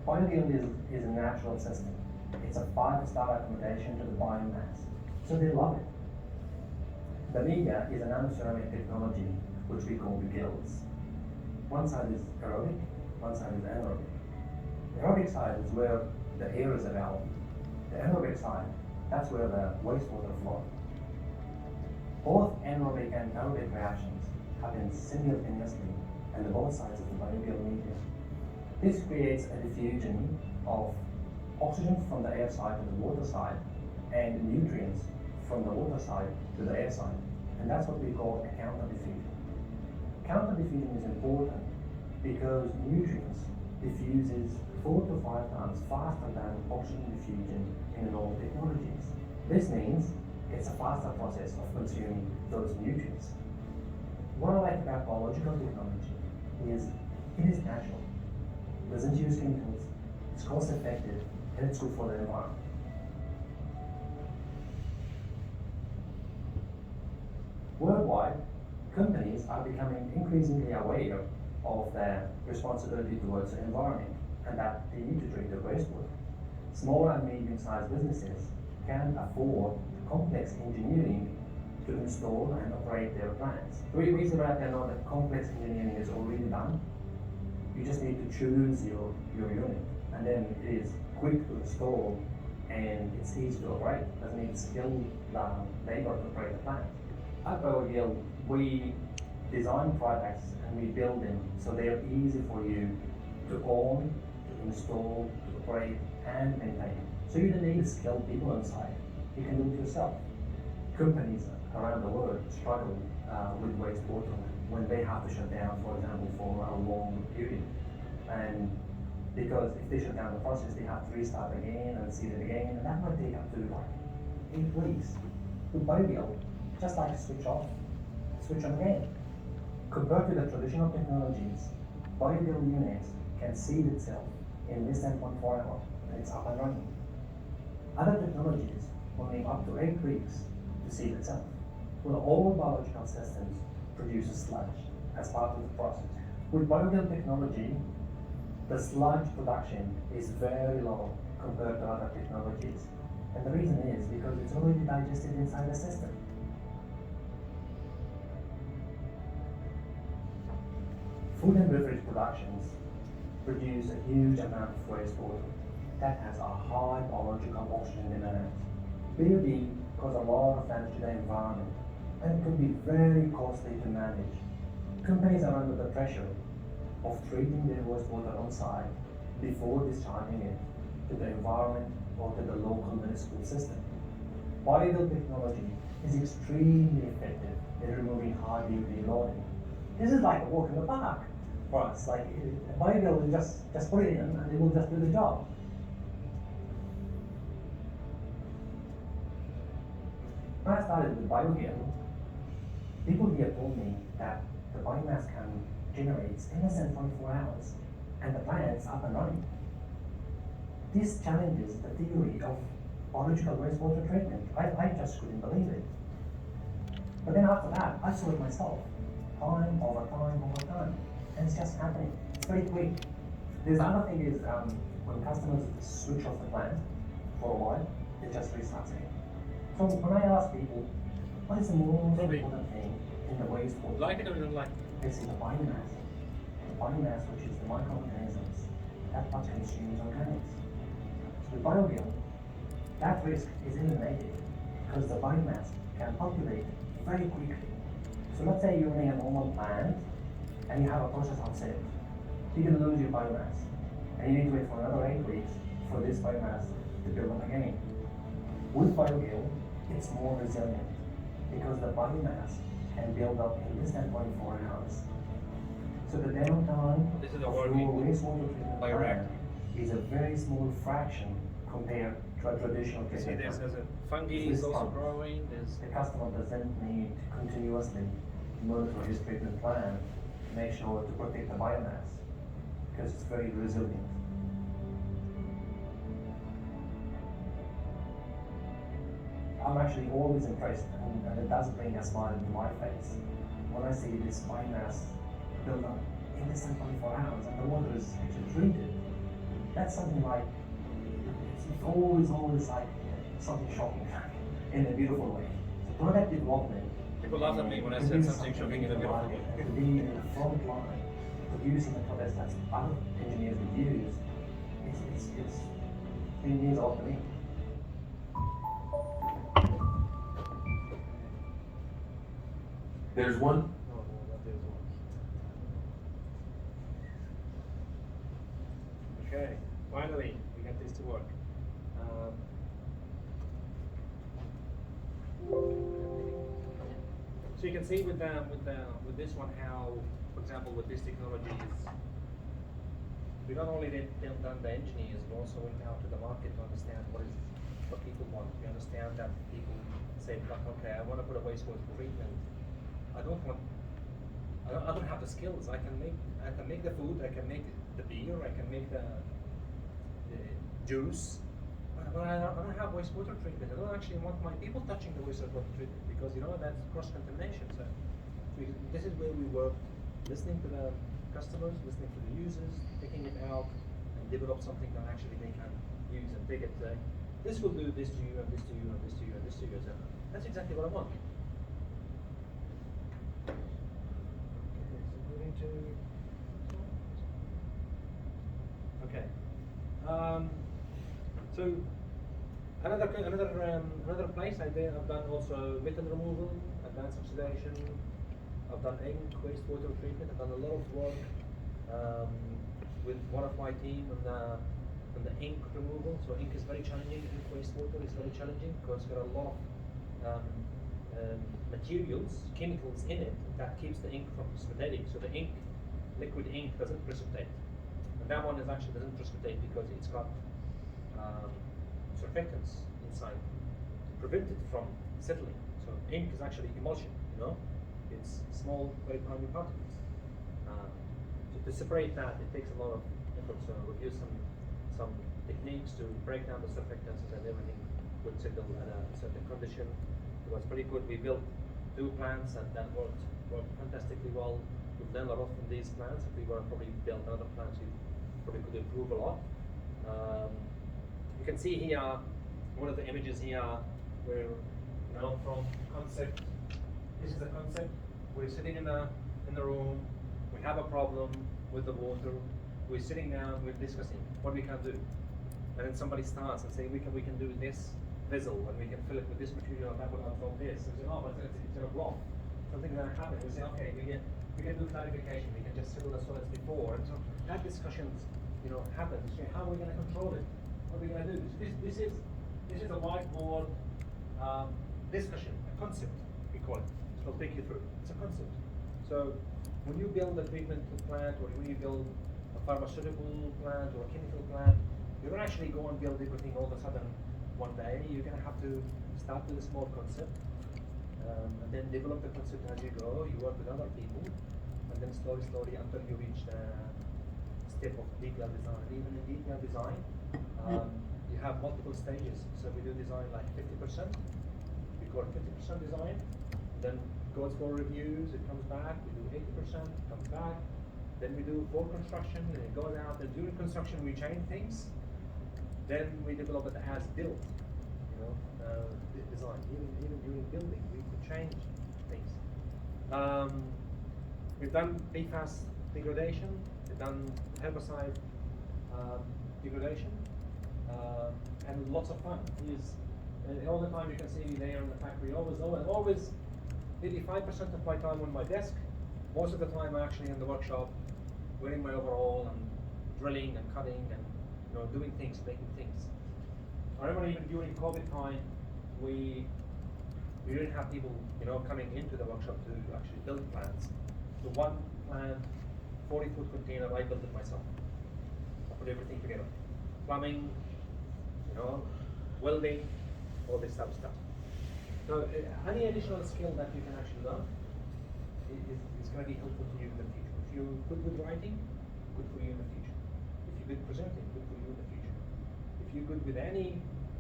Biofuel is a natural system. It's a 5-star accommodation to the biomass, so they love it. The media is a nanoceramic technology, which we call the gills. One side is aerobic, one side is anaerobic. The aerobic side is where the air is available. The anaerobic side, that's where the wastewater flows. Both anaerobic and aerobic reactions happen simultaneously on the both sides of the biofuel media. This creates a diffusion of oxygen from the air side to the water side and nutrients from the water side to the air side. And that's what we call a counter diffusion. Counter diffusion is important because nutrients diffuses 4 to 5 times faster than oxygen diffusion in normal technologies. This means it's a faster process of consuming those nutrients. What I like about biological technology is it is natural. It doesn't use chemicals, it's cost effective, and it's good for the environment. Worldwide, companies are becoming increasingly aware of their responsibility towards the environment and that they need to treat their wastewater. Small and medium-sized businesses can't afford complex engineering to install and operate their plants. The reason that they know that complex engineering is already done, you just need to choose your unit, and then it is quick to install and it's easy to operate. It doesn't need skilled labor to operate the plant. At BioGil, we design products and we build them so they are easy for you to own, to install, to operate, and maintain. So you don't need skilled people on site. You can do it yourself. Companies around the world struggle with wastewater when they have to shut down, for example, for a long period. And because if they shut down the process, they have to restart again and seed it again, and that might take up to like 8 weeks. With BioGil, just like switch off, switch on again. Compared to the traditional technologies, BioGil units can seed itself in less than 1/4 hour, and it's up and running. Other technologies will need up to 8 weeks to seed itself. Well, all biological systems produce sludge as part of the process. With BioGil technology, the sludge production is very low compared to other technologies. And the reason is because it's already digested inside the system. Food and beverage productions produce a huge amount of wastewater that has a high biological oxygen demand. BOD cause a lot of damage to the environment and it could be very costly to manage. Companies are under the pressure of treating their wastewater on site before discharging it to the environment or to the local municipal system. BioGil technology is extremely effective in removing high BOD loading. This is like a walk in the park for us. Like BioGil will just put it in and it will just do the job. When I started with BioGil, people here told me that the biomass can generate in less than 24 hours and the plant's up and running. This challenges the theory of biological wastewater treatment. I just couldn't believe it. But then after that, I saw it myself, time over time over time, and it's just happening. It's very quick. The other thing is when customers switch off the plant for a while, it just restarts again. So when I ask people, what is the most important thing in the wastewater? Like it or you don't like it? They say the biomass. The biomass, which is the microorganisms, that what consumes organics. So with BioGil, that risk is eliminated because the biomass can populate very quickly. So let's say you're running a normal plant and you have a process upset. You're going to lose your biomass. And you need to wait for another 8 weeks for this biomass to build up again. With BioGil, it's more resilient. because the biomass can build up in less than 24 hours. So the downtime This is a of working your wastewater treatment bioreactor. plant is a very small fraction compared to a traditional You see, treatment there's plant. a fungi This is also pump, growing. There's the customer doesn't need to continuously monitor his treatment plan to make sure to protect the biomass because it's very resilient. I'm actually always impressed, and it does bring a smile to my face when I see this biomass build up in less than 24 hours and the water is actually treated. That's something like, it's always like something shocking in a beautiful way. So product development. People laugh at me when I said produce something shocking in a beautiful way. and to be in the front line, producing the products that other engineers would use, it means a lot to me. There's one. No, that is one. Okay, finally, we got this to work. So you can see with this one how, for example, with this technology is we not only done the engineers, but also went out to the market to understand what people want. We understand that people say, like, okay, I want to put a wastewater treatment. I don't have the skills. I can make the food. I can make the beer. I can make the juice. But I don't have wastewater treatment. I don't actually want my people touching the wastewater treatment because that's cross contamination. So this is where we work, listening to the customers, listening to the users, picking it out, and develop something that actually they can use and take it. This will do this to you, and this to you, and this to you, and this to you. So that's exactly what I want. Okay. So another place I've done also methane removal, advanced oxidation. I've done ink wastewater treatment. I've done a lot of work with one of my team on the ink removal. So ink is very challenging. Ink wastewater is very challenging because there are a lot of materials, chemicals in it that keeps the ink from precipitating. So the ink, liquid ink, doesn't precipitate. And that one doesn't precipitate because it's got surfactants inside to prevent it from settling. So ink is actually emulsion, it's small, very tiny particles. So to separate that, it takes a lot of effort. So we've used some techniques to break down the surfactants and everything would settle at a certain condition. It was pretty good. We built 2 plants and that worked fantastically well. We've learned a lot from these plants. If we were to probably build another plant, we probably could improve a lot. You can see here one of the images here where from concept. This is the concept. We're sitting in the room. We have a problem with the water. We're sitting down. We're discussing what we can do, and then somebody starts and say we can do this vessel and we can fill it with this material and that will absorb this. We say, oh, but it's in a block. Something's going to happen. We say, okay, we can do clarification. We can just settle the solids before. And so that discussions, happens. How are we going to control it? What are we going to do? This is a whiteboard discussion, a concept we call it. So I'll take you through. It's a concept. So when you build a treatment plant or when you build a pharmaceutical plant or a chemical plant, you don't actually go and build everything all of a sudden one day. You're going to have to start with a small concept and then develop the concept as you go. You work with other people and then slowly until you reach the step of detailed design. Even in detailed design, you have multiple stages. So we do design like 50%. We call it 50% design. Then goes for reviews, it comes back. We do 80%, it comes back. Then we do full construction, and it goes out. And during construction, we change things. Then we develop it as built, design. Even during building, we could change things. We've done PFAS degradation. We've done herbicide degradation, and lots of fun. All the time you can see me there in the factory. Always, 85% of my time on my desk. Most of the time, I'm actually in the workshop, wearing my overall and drilling and cutting and doing things, making things. I remember even during COVID time, we We didn't have people, coming into the workshop to actually build plants. The one plant, 40-foot container, I built it myself. I put everything together. Plumbing, welding, all this type of stuff. So any additional skill that you can actually learn is going to be helpful to you in the future. If you're good with writing, good for you in the future. If you're good presenting, good for you in the future. If you're good with any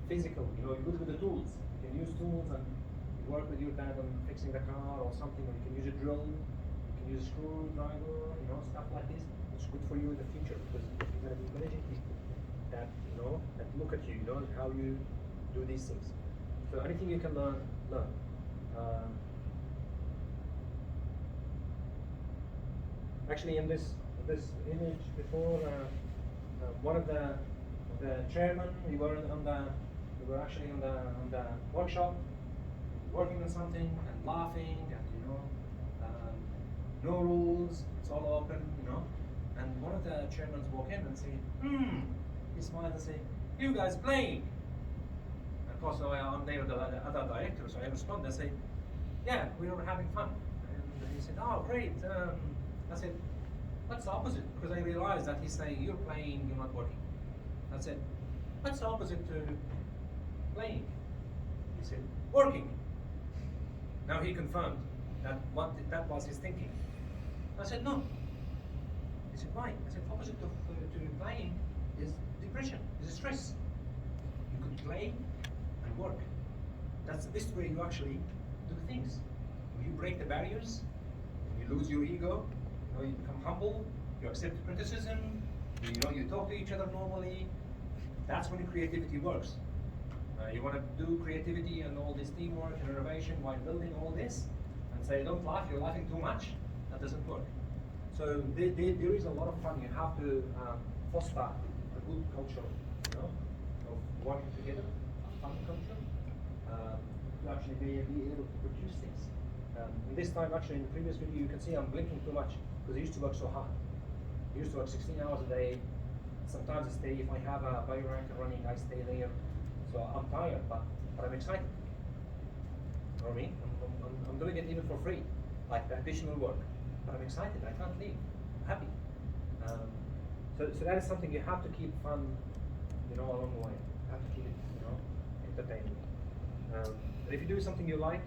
physical, you're good with the tools. You can use tools and you work with your dad on fixing the car or something, or you can use a drill, you can use a screwdriver, stuff like this. It's good for you in the future because you're going to be managing people that, that look at you, how you do these things. So anything you can learn. Actually, in this image before, one of the chairman, we were actually on the workshop, working on something and laughing, and no rules, it's all open, And one of the chairmen walk in and say, he smiles and say, "You guys playing?" Of course, I'm there, the other director, so I respond. I say, "Yeah, we were having fun." And he said, "Oh, great." I said, "What's the opposite?" Because I realized that he's saying, "You're playing, you're not working." I said, "What's the opposite to playing?" He said, "Working." Now he confirmed that that was his thinking. I said, "No." He said, "Why?" I said, "Opposite to playing is depression, is stress. You could play and work. That's the best way you actually do things. When you break the barriers, when you lose your ego, you become humble, you accept criticism, you talk to each other normally. That's when creativity works. You want to do creativity and all this teamwork and innovation while building all this, and say, don't laugh, you're laughing too much. That doesn't work. So there is a lot of fun. You have to foster a good culture, of working together, a fun culture, to actually be able to produce things. And this time, actually, in the previous video, you can see I'm blinking too much because I used to work so hard. I used to work 16 hours a day. Sometimes I stay, if I have a bioreactor running, I stay there. So I'm tired, but I'm excited. You know what I mean? I'm doing it even for free, like the additional work. But I'm excited. I can't leave. I'm happy. So that is something you have to keep fun, along the way. You have to keep it, entertaining. And if you do something you like,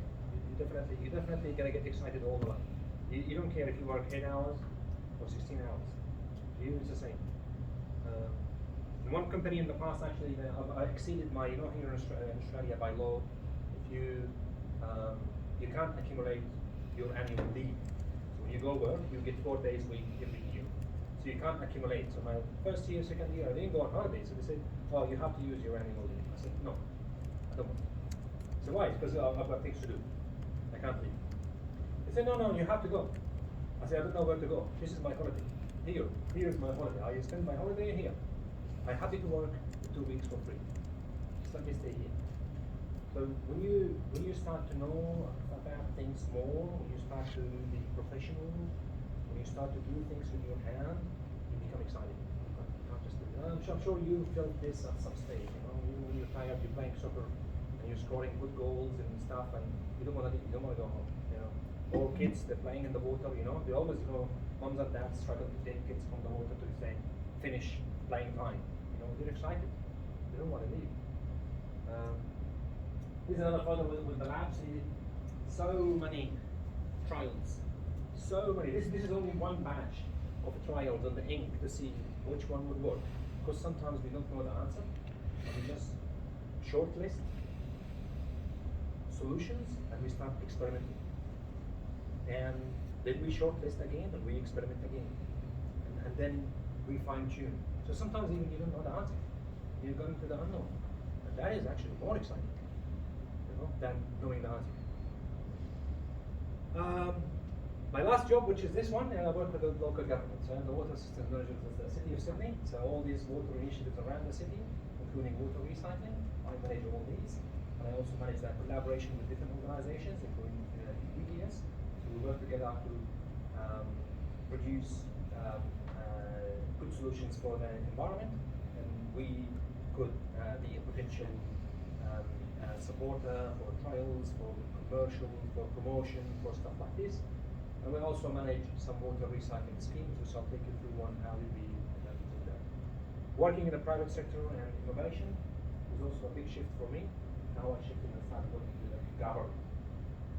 you're definitely gonna get excited all the way. You don't care if you work 8 hours or 16 hours. To you, it's the same. In one company in the past, actually, I exceeded my, here in Australia by law, if you can't accumulate your annual leave. So when you go work, you get 4 days a week every year. So you can't accumulate. So my first year, second year, I didn't go on holiday. So they said, "Oh, you have to use your annual leave." I said, "No, I don't want to." So why? Because I've got things to do. I can't leave. They said, "No, you have to go." I said, "I don't know where to go. This is my holiday. Here is my holiday. I spend my holiday here. I'm happy to work 2 weeks for free. Just let me stay here." So when you start to know about things more, when you start to be professional, when you start to do things with your hand, you become excited. You can't just do it. I'm sure you felt this at some stage. Even when you're tired, you're playing soccer and you're scoring good goals and stuff, and you don't want to go home. Or kids, they're playing in the water. They always, moms and dads struggle to take kids from the water to say finish playing time. They're excited. They don't want to leave. Here's another photo with the lab. See, so many trials. So many. This is only one batch of trials on the ink to see which one would work. Because sometimes we don't know the answer. And we just shortlist solutions and we start experimenting. And then we shortlist again and we experiment again. And then we fine tune. So sometimes even you don't know the answer. You're going to the unknown. And that is actually more exciting, than knowing the answer. My last job, which is this one, I work with the local government. So I'm the water systems manager of the city of Sydney. So all these water initiatives around the city, including water recycling, I manage all these. And I also manage that collaboration with different organizations, including EDS. So we work together to produce good solutions for the environment, and we could be a potential supporter for trials, for commercial, for promotion, for stuff like this. And we also manage some water recycling schemes, which I'll take you through one how we do that. Working in the private sector and innovation is also a big shift for me. Now I shifted and started working with the government.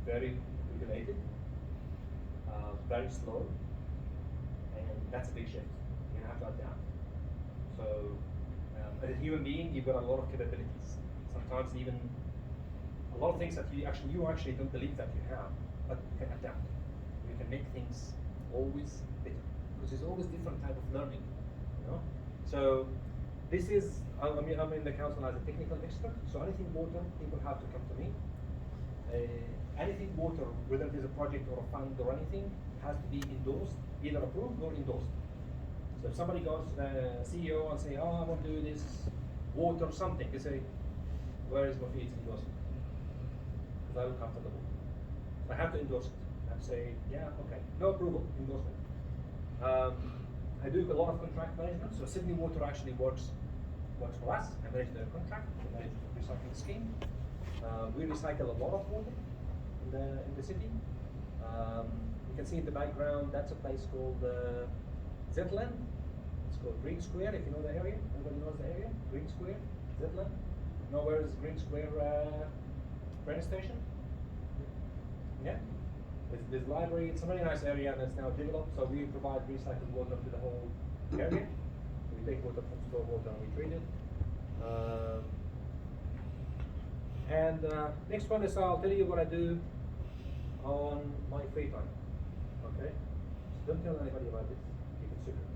Very regulated, very slow, and that's a big shift. You have to adapt. So, as a human being, you've got a lot of capabilities. Sometimes even a lot of things that you actually don't believe that you have, but you can adapt. You can make things always better because there's always different type of learning. You know, so this is I'm in the council as a technical expert. So anything water, people have to come to me. Anything water, whether it is a project or a fund or anything, has to be endorsed, either approved or endorsed. So if somebody goes to the CEO and say, "Oh, I want to do this water something," they say, "Where is Mufid's endorsement?" Because I look after the water. So I have to endorse it. I have to say, "Yeah, okay, no approval, endorsement." I do a lot of contract management. So Sydney Water actually works for us. I manage their contract, I manage the recycling scheme. We recycle a lot of water in the city. You can see in the background, that's a place called Zetland. It's called Green Square, if you know the area. Everybody knows the area? Green Square, Zetland. You know where is Green Square train station? Yeah? There's library, it's a very nice area and it's now developed, so we provide recycled water to the whole area. We take water from store water and we treat it. Next one is I'll tell you what I do on my free time. Okay? So don't tell anybody about this. Keep it secret.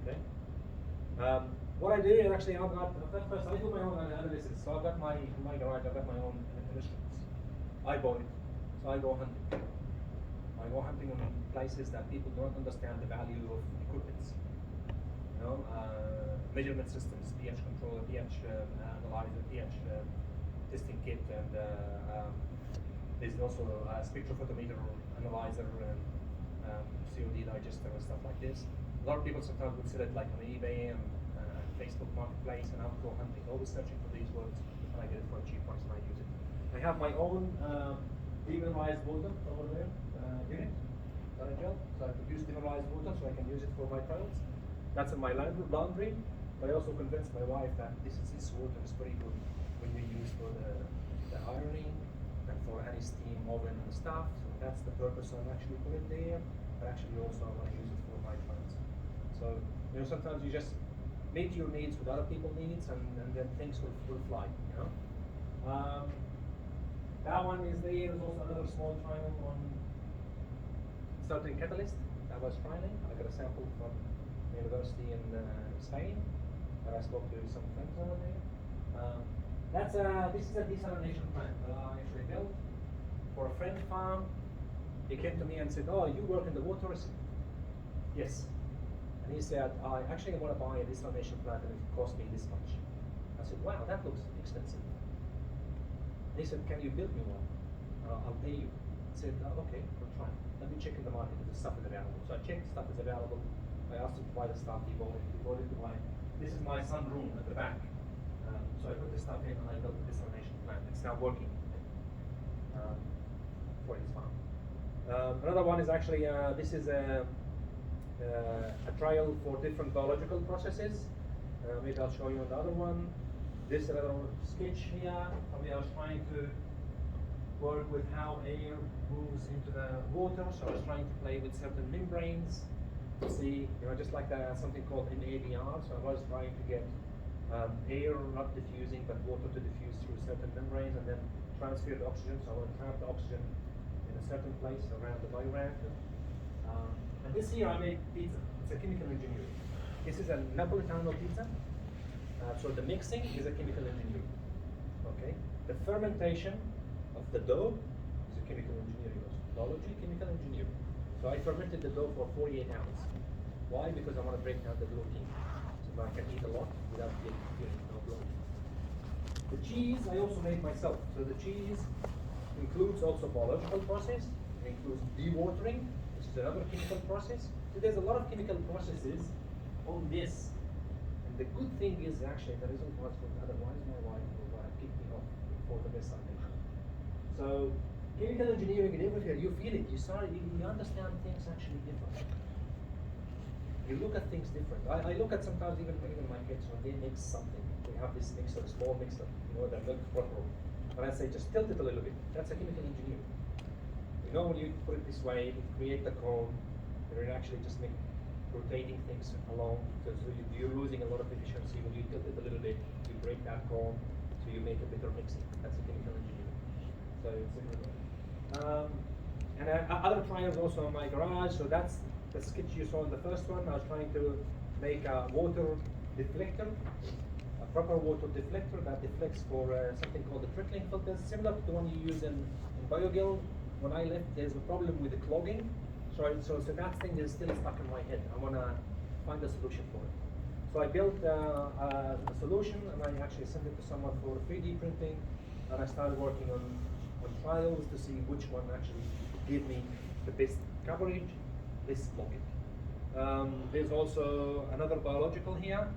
Okay? What I do is actually I do my own analysis. So I've got in my garage, I've got my own instruments. I bought it. So I go hunting. I go hunting on places that people don't understand the value of equipment. You know, measurement systems, pH controller, pH analyzer, pH testing kit, and there's also a spectrophotometer analyzer and COD digester and stuff like this. A lot of people sometimes would sell it like on eBay and Facebook Marketplace, and I'll go hunting, always searching for these words, and I get it for a cheap price and I use it. I have my own demineralized water over there unit that I gel, so I produce demineralized water so I can use it for my trials. That's in my laundry. But I also convinced my wife that this water is very good when you use for the ironing and for any steam oven and stuff. So that's the purpose I'm actually put it there. But actually also I want to use it for my trials. So you know, sometimes you just meet your needs with other people's needs, and then things will fly. You know. That one is there. There's also another small trial on certain catalyst that was trialing. I got a sample from the university in Spain, but I spoke to some friends over there. This is a desalination plant that I actually built for a French farm. He came to me and said, "Oh, you work in the water?" I said, "Yes." And he said, "I actually want to buy a desalination plant and it cost me this much." I said, "Wow, that looks expensive." He said, "Can you build me one? I'll pay you." I said, "Okay, we'll try. Let me check in the market if the stuff is available." So I checked, stuff is available. I asked him to buy the stuff, he bought it. He bought it to buy. This is my sunroom at the back. So I put the stuff in and I built the desalination plant. It's now working for his farm. Another one is actually, this is a trial for different biological processes. Maybe I'll show you another one. This is another sketch here. We are trying to work with how air moves into the water. So I was trying to play with certain membranes to see, you know, just like something called NADR. So I was trying to get air not diffusing, but water to diffuse through certain membranes and then transfer the oxygen. So I want to trap the oxygen in a certain place around the bioreactor. And this here I made pizza. It's a chemical engineering. This is a Napolitano pizza. So the mixing is a chemical engineering. Okay. The fermentation of the dough is a chemical engineering. Biology, chemical engineering. So I fermented the dough for 48 hours. Why? Because I want to break down the bloating. So I can eat a lot without feeling no bloating. The cheese I also made myself. So the cheese includes also biological process. It includes dewatering, which is another chemical process. So there's a lot of chemical processes on this. And the good thing is actually the result was good. Otherwise my wife would kick me off for the best I think. So chemical engineering in every field, you feel it. You understand things actually different. You look at things different. I look at sometimes even my kids when they mix something. We have this mixer, small mixer, the milk frother. And I say just tilt it a little bit. That's a chemical engineer. When you put it this way, you create the cone. You're actually just rotating things along. So you're losing a lot of efficiency. When you tilt it a little bit, you break that cone, so you make a better mixing. That's a chemical engineer. So it's a good one. And other trials also in my garage. So that's the sketch you saw in the first one. I was trying to make a water deflector, a proper water deflector that deflects for something called the trickling filters, similar to the one you use in biogil. When I left, there's a problem with the clogging. So that thing is still stuck in my head. I want to find a solution for it. So I built a solution, and I actually sent it to someone for 3D printing, and I started working on trials to see which one actually gave me the best coverage, less clogging. There's also another biological here.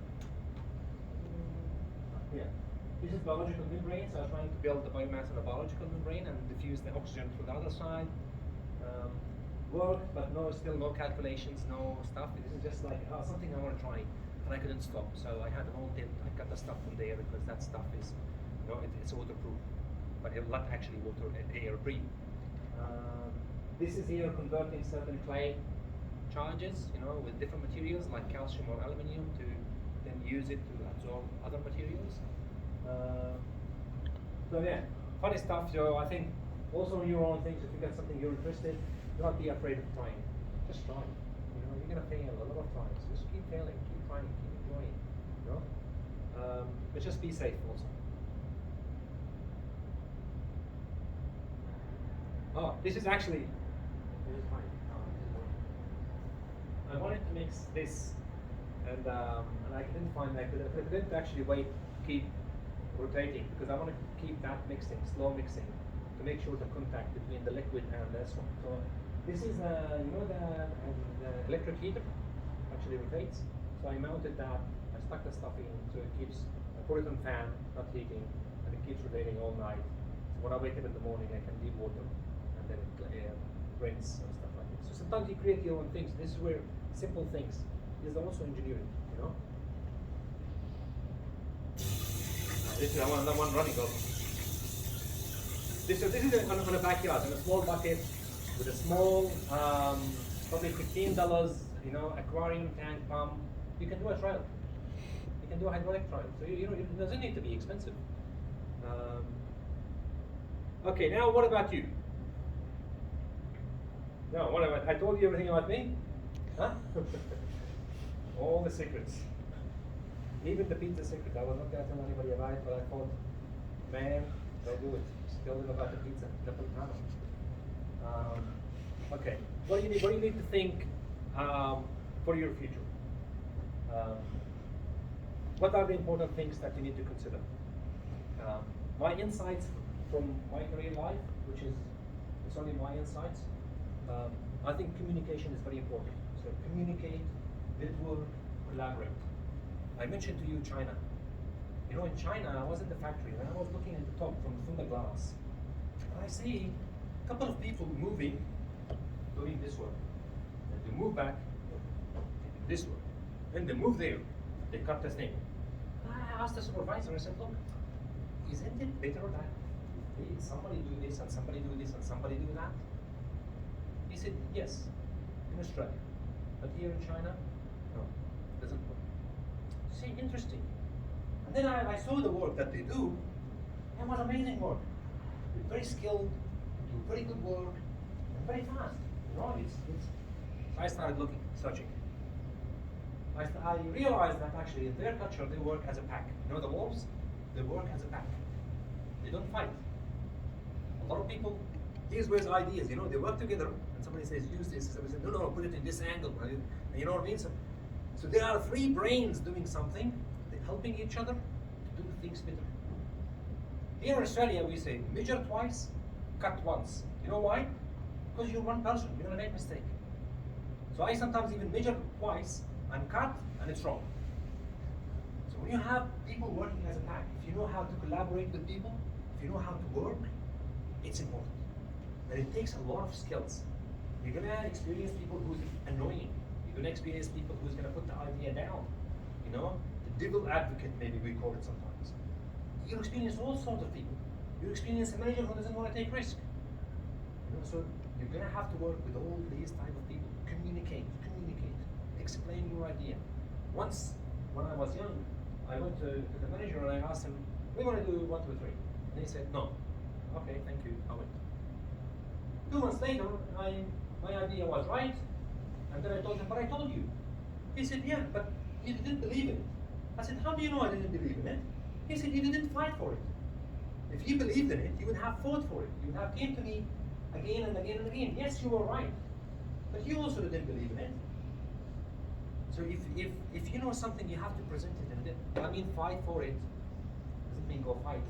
Yeah. This is biological membrane, so I was trying to build the biomass in a biological membrane and diffuse the oxygen through the other side. Worked, but still no calculations, no stuff. This is just like something I want to try, and I couldn't stop. So I had an old tip. I cut the stuff from there because that stuff is, it's waterproof, but it will not actually air breathe. This is here converting certain clay charges, with different materials like calcium or aluminium to then use it to absorb other materials. So yeah, funny stuff. So I think also on your own things, if you got something you're interested, do not be afraid of trying. Just try. You're gonna fail a lot of times. Just keep failing, keep trying, keep enjoying. But just be safe also. Oh, this is actually. This is fine. I wanted to mix this, and I couldn't find that. I couldn't actually keep rotating because I want to keep that mixing, slow mixing, to make sure the contact between the liquid and this one. So this is the electric heater actually rotates. So I mounted that. I stuck the stuff in, so it keeps. I put it on fan, not heating, and it keeps rotating all night. So when I wake up in the morning, I can leave water, and then it rinse and stuff like this. So sometimes you create your own things. This is where simple things is also engineering. This is one running over. This is on a backyard, in a small bucket with a small, probably $15, aquarium tank pump. You can do a trial. You can do a hydraulic trial. So it doesn't need to be expensive. Okay, now what about you? No, what about? I told you everything about me, huh? All the secrets. Even the pizza secret, I was not going to tell anybody about it, but I thought, man, don't do it. Tell them about the pizza, Napolitano. Okay, what do you need to think for your future? What are the important things that you need to consider? My insights from my career life, which is it's only my insights. I think communication is very important. So communicate, build work, collaborate. I mentioned to you China. In China, I was in the factory and I was looking at the top from the glass. And I see a couple of people moving, doing this work. And they move back, this work. Then they move there, they cut the thing. And I asked the supervisor, I said, look, isn't it better that somebody do this and somebody do this and somebody do that? He said, yes, in Australia. But here in China, no, it doesn't work. See, interesting. And then I saw the work that they do, and it was amazing work. They're very skilled, do very good work, and very fast. I started looking, searching. I realized that actually in their culture they work as a pack. The wolves, they work as a pack. They don't fight. A lot of people, here's where's ideas, they work together, and somebody says, use this, somebody says, no, put it in this angle, and you know what I mean? So there are three brains doing something, they're helping each other to do things better. Here in Australia, we say, measure twice, cut once. You know why? Because you're one person, you're gonna make a mistake. So I sometimes even measure twice and cut, and it's wrong. So when you have people working as a pack, if you know how to collaborate with people, if you know how to work, it's important. And it takes a lot of skills. You're gonna experience people who's annoying. You're gonna experience people who's gonna put the idea down. You know, the devil advocate, maybe we call it sometimes. You experience all sorts of people. You experience a manager who doesn't want to take risk. You know, so you're gonna have to work with all these type of people. Communicate, explain your idea. Once, when I was young, I went to the manager and I asked him, "We want to do 1, 2, 3," and he said, "No." Okay, thank you. I went. 2 months later, my idea was right, and then I told him, "But I told you." He said, "Yeah, but you didn't believe in it." I said, "How do you know I didn't believe in it?" He said, "You didn't fight for it. If you believed in it, you would have fought for it. You would have came to me again and again and again. Yes, you were right, but you also didn't believe in it." So if you know something, you have to present it. And I mean, fight for it doesn't mean go fight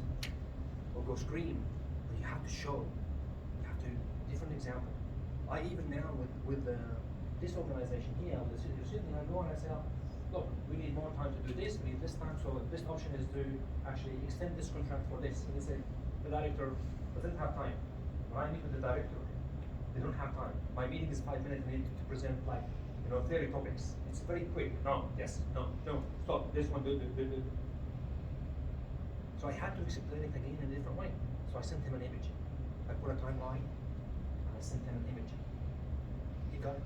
or go scream, but you have to show. You have to different example. I even now with this organization here, with the city of Sydney, I go and I say, "Look, we need more time to do this. We need this time. So this option is to actually extend this contract for this." And they say the director doesn't have time. When I meet with the director, they don't have time. My meeting is 5 minutes. I need to present like 30 topics. It's very quick. No, yes, no, stop. This one, do. So I had to explain it again in a different way. So I sent him an image. I put a timeline, and I sent him an image. He got it.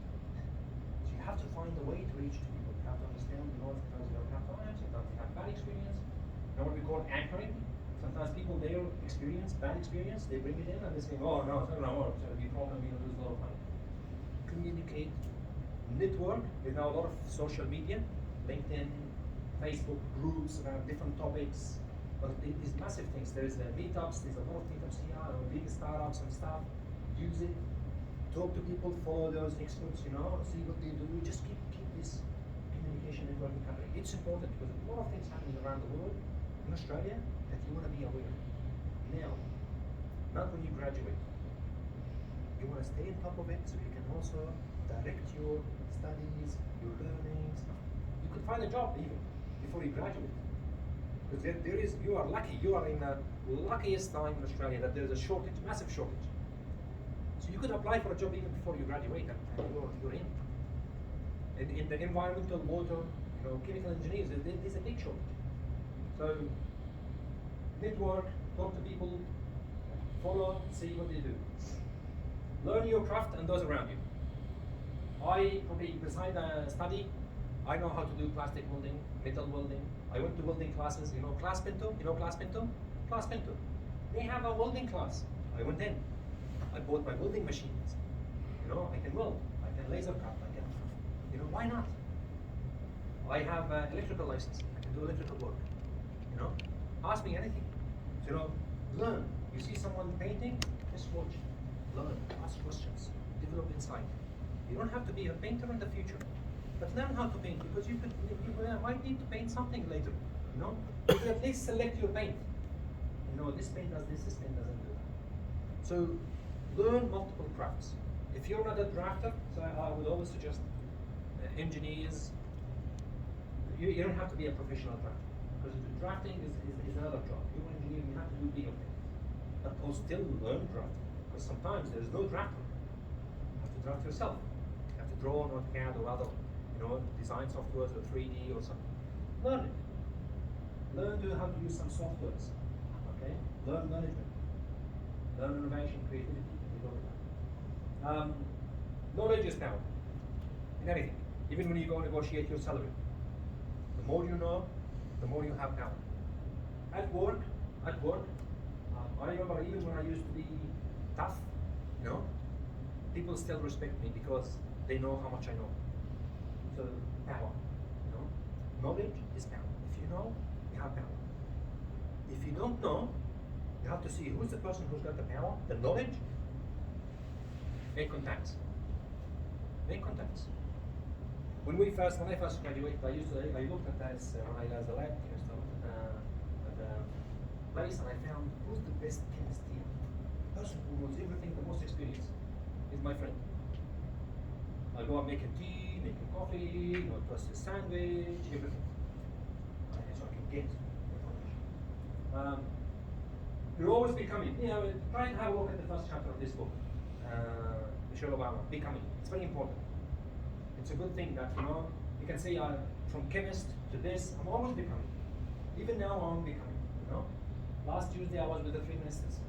So you have to find a way to reach to people. You have to understand, sometimes you don't have time, sometimes you have bad experience. You know what we call anchoring? Sometimes people, their experience, bad experience, they bring it in and they say, "Oh no, it's not gonna work, it's gonna be a problem, you're gonna lose a lot of money." Communicate, network. There's now a lot of social media, LinkedIn, Facebook groups around different topics. But these massive things. There's meetups, there's a lot of meetups here, big startups and stuff. Use it, talk to people, follow those experts, see what they do. Just keep this communication networking happening. It's important because a lot of things happening around the world in Australia that you want to be aware of. Now, not when you graduate. You want to stay on top of it so you can also direct your studies, your learnings. You could find a job even before you graduate. Because you are lucky, you are in the luckiest time in Australia that there is a shortage, massive shortage. So you could apply for a job even before you graduate and you're in. In the environmental, water, chemical engineers, there's a big shortage. So network, talk to people, follow, see what they do. Learn your craft and those around you. I probably, beside the study, I know how to do plastic welding, metal welding. I went to welding classes, Class Pinto? Class Pinto? Class Pinto. They have a welding class. I went in. I bought my welding machines. I can weld. I can laser cut. I can, why not? I have an electrical license. I can do electrical work. Ask me anything. So, learn. You see someone painting, just watch. Learn. Ask questions. Develop insight. You don't have to be a painter in the future. But learn how to paint because you might need to paint something later. You could at least select your paint. This paint does this paint doesn't do that. So learn multiple crafts. If you're not a drafter, so I would always suggest engineers. You don't have to be a professional drafter because drafting is another job. You're an engineer, you have to do bigger things. But still learn drafting because sometimes there's no drafter. You have to draft yourself. You have to draw on AutoCAD or other design softwares or 3D or something. Learn it. Learn how to use some softwares. Okay? Learn management. Learn innovation, creativity. Knowledge is power. In anything. Even when you go negotiate your salary. The more you know, the more you have power. At work, I remember even when I used to be tough, people still respect me because they know how much I know. So power, knowledge is power. If you know, you have power. If you don't know, you have to see who's the person who's got the power, the knowledge. Make contacts. Make contacts. When I first graduated, I looked at this when I was a lab chemist. I looked at the place and I found who's the best chemist here. The person who knows everything, the most experienced, is my friend. I go and make a tea, make a coffee, toast a sandwich, everything. So I can get information. You're always becoming. You know, try and have a look at the first chapter of this book, Michelle Obama, Becoming. It's very important. It's a good thing that, you know, you can say from chemist to this, I'm always becoming. Even now I'm becoming, you know. Last Tuesday I was with the 3 ministers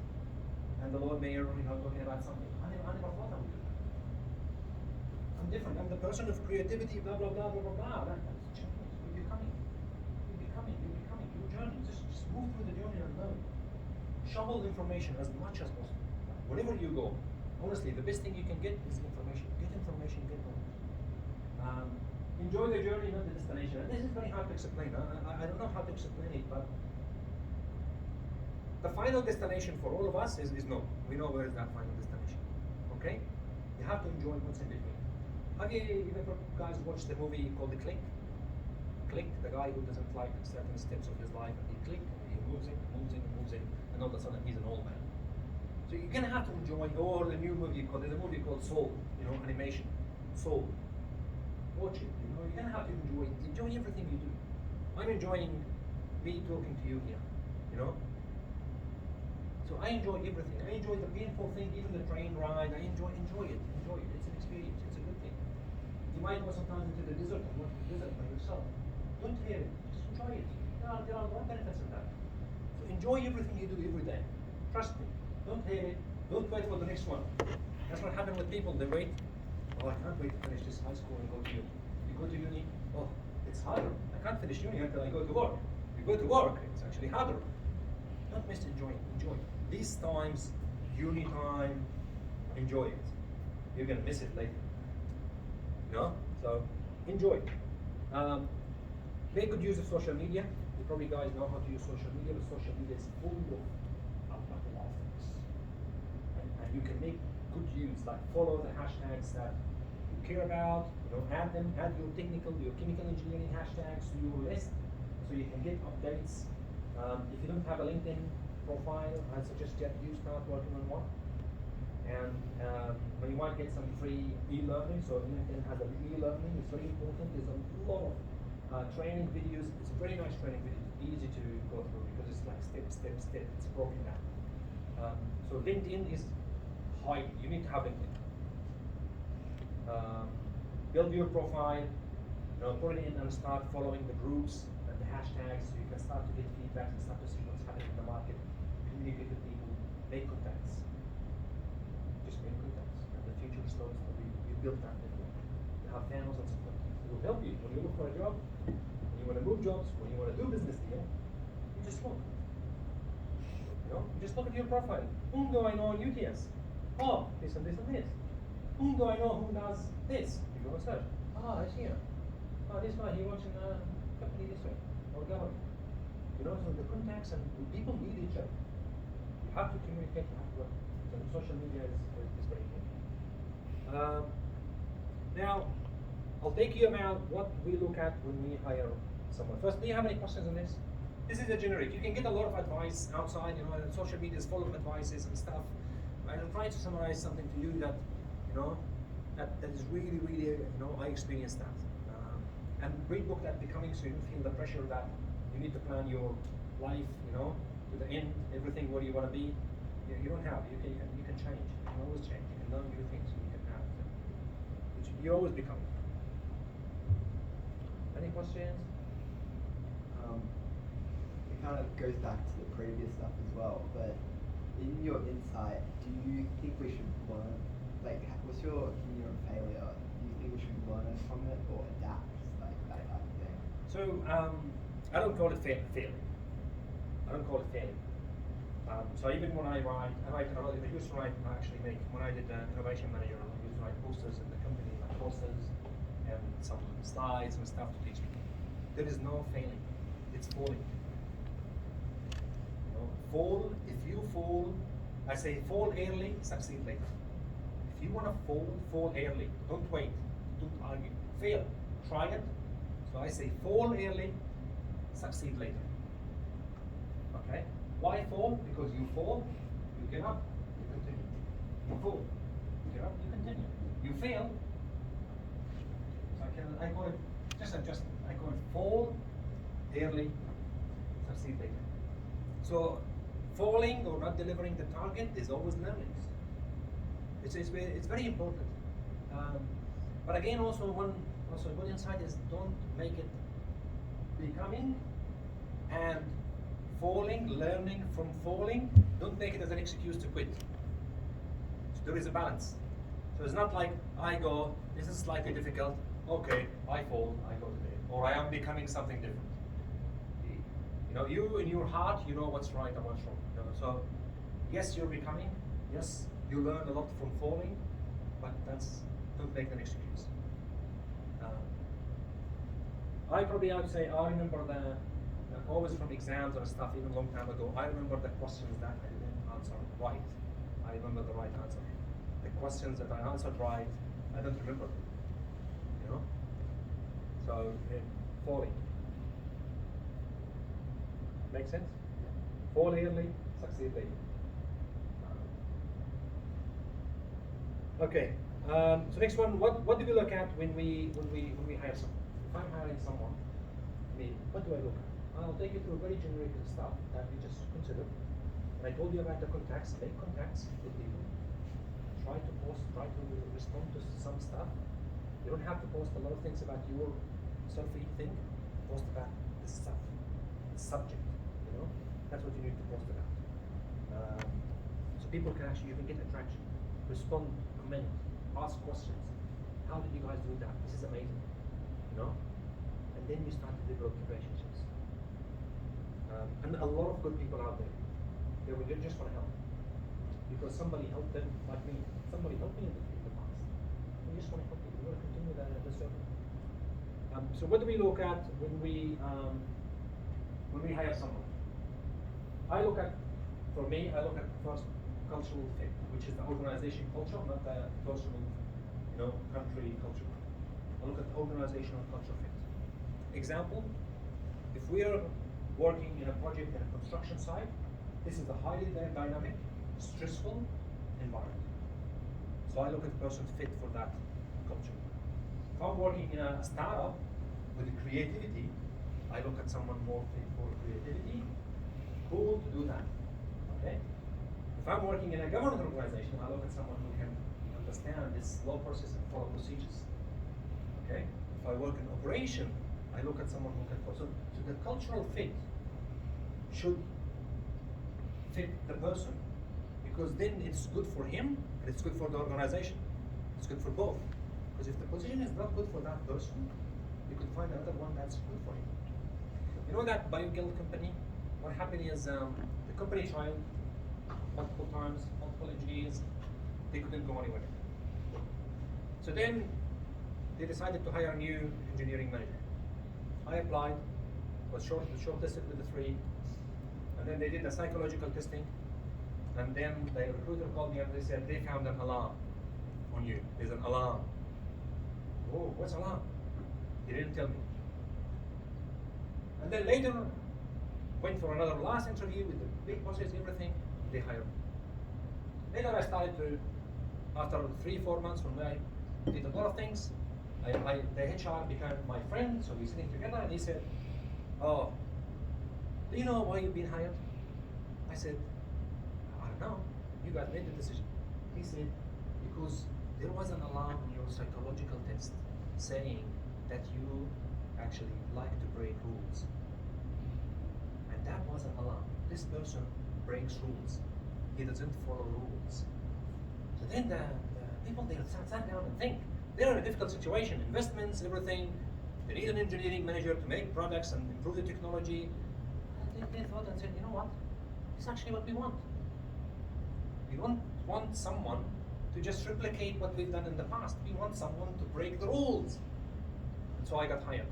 and the Lord Mayor, you know, talking about something. I never thought I would do that. I'm different. I'm the person of creativity, blah, blah, blah, blah, blah, blah. That's change. You're becoming. You're becoming. You're becoming. Your journey. Just move through the journey and learn. Shovel information as much as possible. Wherever you go, honestly, the best thing you can get is information. Get information, get knowledge. Enjoy the journey, not the destination. And this is very hard to explain. I don't know how to explain it, but the final destination for all of us is no. We know where is that final destination. Okay? You have to enjoy what's in between. Have you ever guys watched the movie called The Click? Click, the guy who doesn't like certain steps of his life, and he click, and he moves in, and all of a sudden he's an old man. So you're gonna have to enjoy, or the new movie there's a movie called Soul, you know, animation. Soul. Watch it, you know, you're gonna have to enjoy everything you do. I'm enjoying me talking to you here, you know. So I enjoy everything. I enjoy the painful thing, even the train ride. I enjoy it. It's an experience. It's a good thing. You might go sometimes into the desert and work in the desert by yourself. Don't fear it. Just enjoy it. There are a lot of benefits in that. So enjoy everything you do every day. Trust me. Don't hate it. Don't wait for the next one. That's what happened with people. They wait. Oh, I can't wait to finish this high school and go to uni. You go to uni. Oh, it's harder. I can't finish uni until I go to work. You go to work. It's actually harder. Don't miss enjoying. Enjoy. These times, uni time, enjoy it. You're gonna miss it later. You know? So enjoy. Make good use of social media. You probably guys know how to use social media, but social media is full of a lot of things. And you can make good use, like follow the hashtags that you care about, you know, add your chemical engineering hashtags to your list so you can get updates. If you don't have a LinkedIn profile, I suggest that you start working on one. And when you might get some free e-learning, so LinkedIn has an e-learning, it's very important. There's a lot of training videos. It's a very nice training video, easy to go through because it's like step, it's broken down. So LinkedIn is high, you need to have LinkedIn. Build your profile, you know, put it in and start following the groups and the hashtags so you can start to get feedback and start to see what's happening in the market, communicate with people, make contacts. Just make contacts. And the future slowly you build that network. You have thousands of contacts. It will help you when you look for a job, when you want to move jobs, when you want to do business deal, you just look. You know, you just look at your profile. Whom do I know in UTS? Oh, this and this and this. Whom do I know who does this? You go and search. Ah, I see him. Oh, this guy, he works in a company this way, or government. You know, so the contacts and people need each other. You have to communicate, you have to work. So social media is very important. Now, I'll take you about what we look at when we hire someone. First, do you have any questions on this? This is a generic. You can get a lot of advice outside, you know, and social media is full of advices and stuff. I'm trying to summarize something to you that, you know, that is really, you know, I experienced that. And read book that Becoming so you don't feel the pressure that you need to plan your life, you know, to the end, everything where you want to be. You don't have. You can change. You can always change. You can learn new things. You can have. You always become. Any questions? It kind of goes back to the previous stuff as well, but in your insight, do you think we should learn, like, what's your opinion on failure? Do you think we should learn from it or adapt, like that type of thing? So, I don't call it failing. I don't call it failing. So even when I write, I used to write, when I did innovation manager, I used to write posters in the company, like posters and some slides and stuff to teach people. There is no failing, it's falling. You know, fall, if you fall, I say fall early, succeed later. If you want to fall early, don't wait, don't argue, fail, try it. So I say fall early, succeed later. Okay? Why fall? Because you fall, you get up, you continue. You fall, you get up, you continue. You fail. So I call it I call it fall early, succeed later. So falling or not delivering the target, there's always learnings. It's very important. But again, also a good insight is don't make it becoming and falling, learning from falling. Don't make it as an excuse to quit. So there is a balance. So it's not like I go, this is slightly difficult, okay, I fall, I go today, or I am becoming something different. You know, you in your heart, you know what's right and what's wrong. You know? So, yes, you're becoming, yes, you learn a lot from falling, but don't make an excuse. I would say, I remember always from exams or stuff, even a long time ago, I remember the questions that I didn't answer right. I remember the right answer. The questions that I answered right, I don't remember them. You know? So, falling. Make sense? Fall early, succeed later. Okay. So next one, what do we look at when we hire someone? If I'm hiring someone, what do I look at? I'll take you through very generic stuff that we just consider. And I told you about the contacts. Make contacts with people. Try to respond to some stuff. You don't have to post a lot of things about your selfie thing. Post about the stuff, the subject. You know, that's what you need to post about. So people can you can get attraction, respond, comment, ask questions. How did you guys do that? This is amazing. You know, and then you start to develop relationships. And a lot of good people out there, they just want to help because somebody helped them, like me. Somebody helped me in the past. We just want to help people. We want to continue the circle. So what do we look at when we hire someone? I look at first cultural fit, which is the organization culture, not the personal, country culture. I look at the organizational culture fit. Example, if we are working in a project in a construction site, this is a highly dynamic, stressful environment. So I look at the person's fit for that culture. If I'm working in a startup with creativity, I look at someone more fit for creativity, cool to do that. Okay? If I'm working in a government organization, I look at someone who can understand this law process and follow procedures. Okay? If I work in operation, I look at someone who can follow. So the cultural fit should fit the person, because then it's good for him and it's good for the organization. It's good for both. Because if the position is not good for that person, you could find another one that's good for him. You know that BioGuild company? What happened is the company tried multiple times, multiple engineers, they couldn't go anywhere. So then they decided to hire a new engineering manager. I applied, was shortlisted with the 3, and then they did a psychological testing, and then the recruiter called me and they said they found an alarm on you. There's an alarm. Oh, what's alarm? He didn't tell me. And then later, went for another last interview with the big bosses, everything, they hired me. Later I started to, after 3-4 months when I did a lot of things, the HR became my friend, so we're sitting together and he said, oh, do you know why you've been hired? I said, I don't know, you guys made the decision. He said, because there was an alarm in your psychological test saying that you actually like to break rules. And that was an alarm. This person breaks rules. He doesn't follow rules. So then the people, they sat down and think. They're in a difficult situation, investments, everything. They need an engineering manager to make products and improve the technology. And they thought and said, you know what? This is actually what we want. We don't want someone to just replicate what we've done in the past. We want someone to break the rules. And so I got hired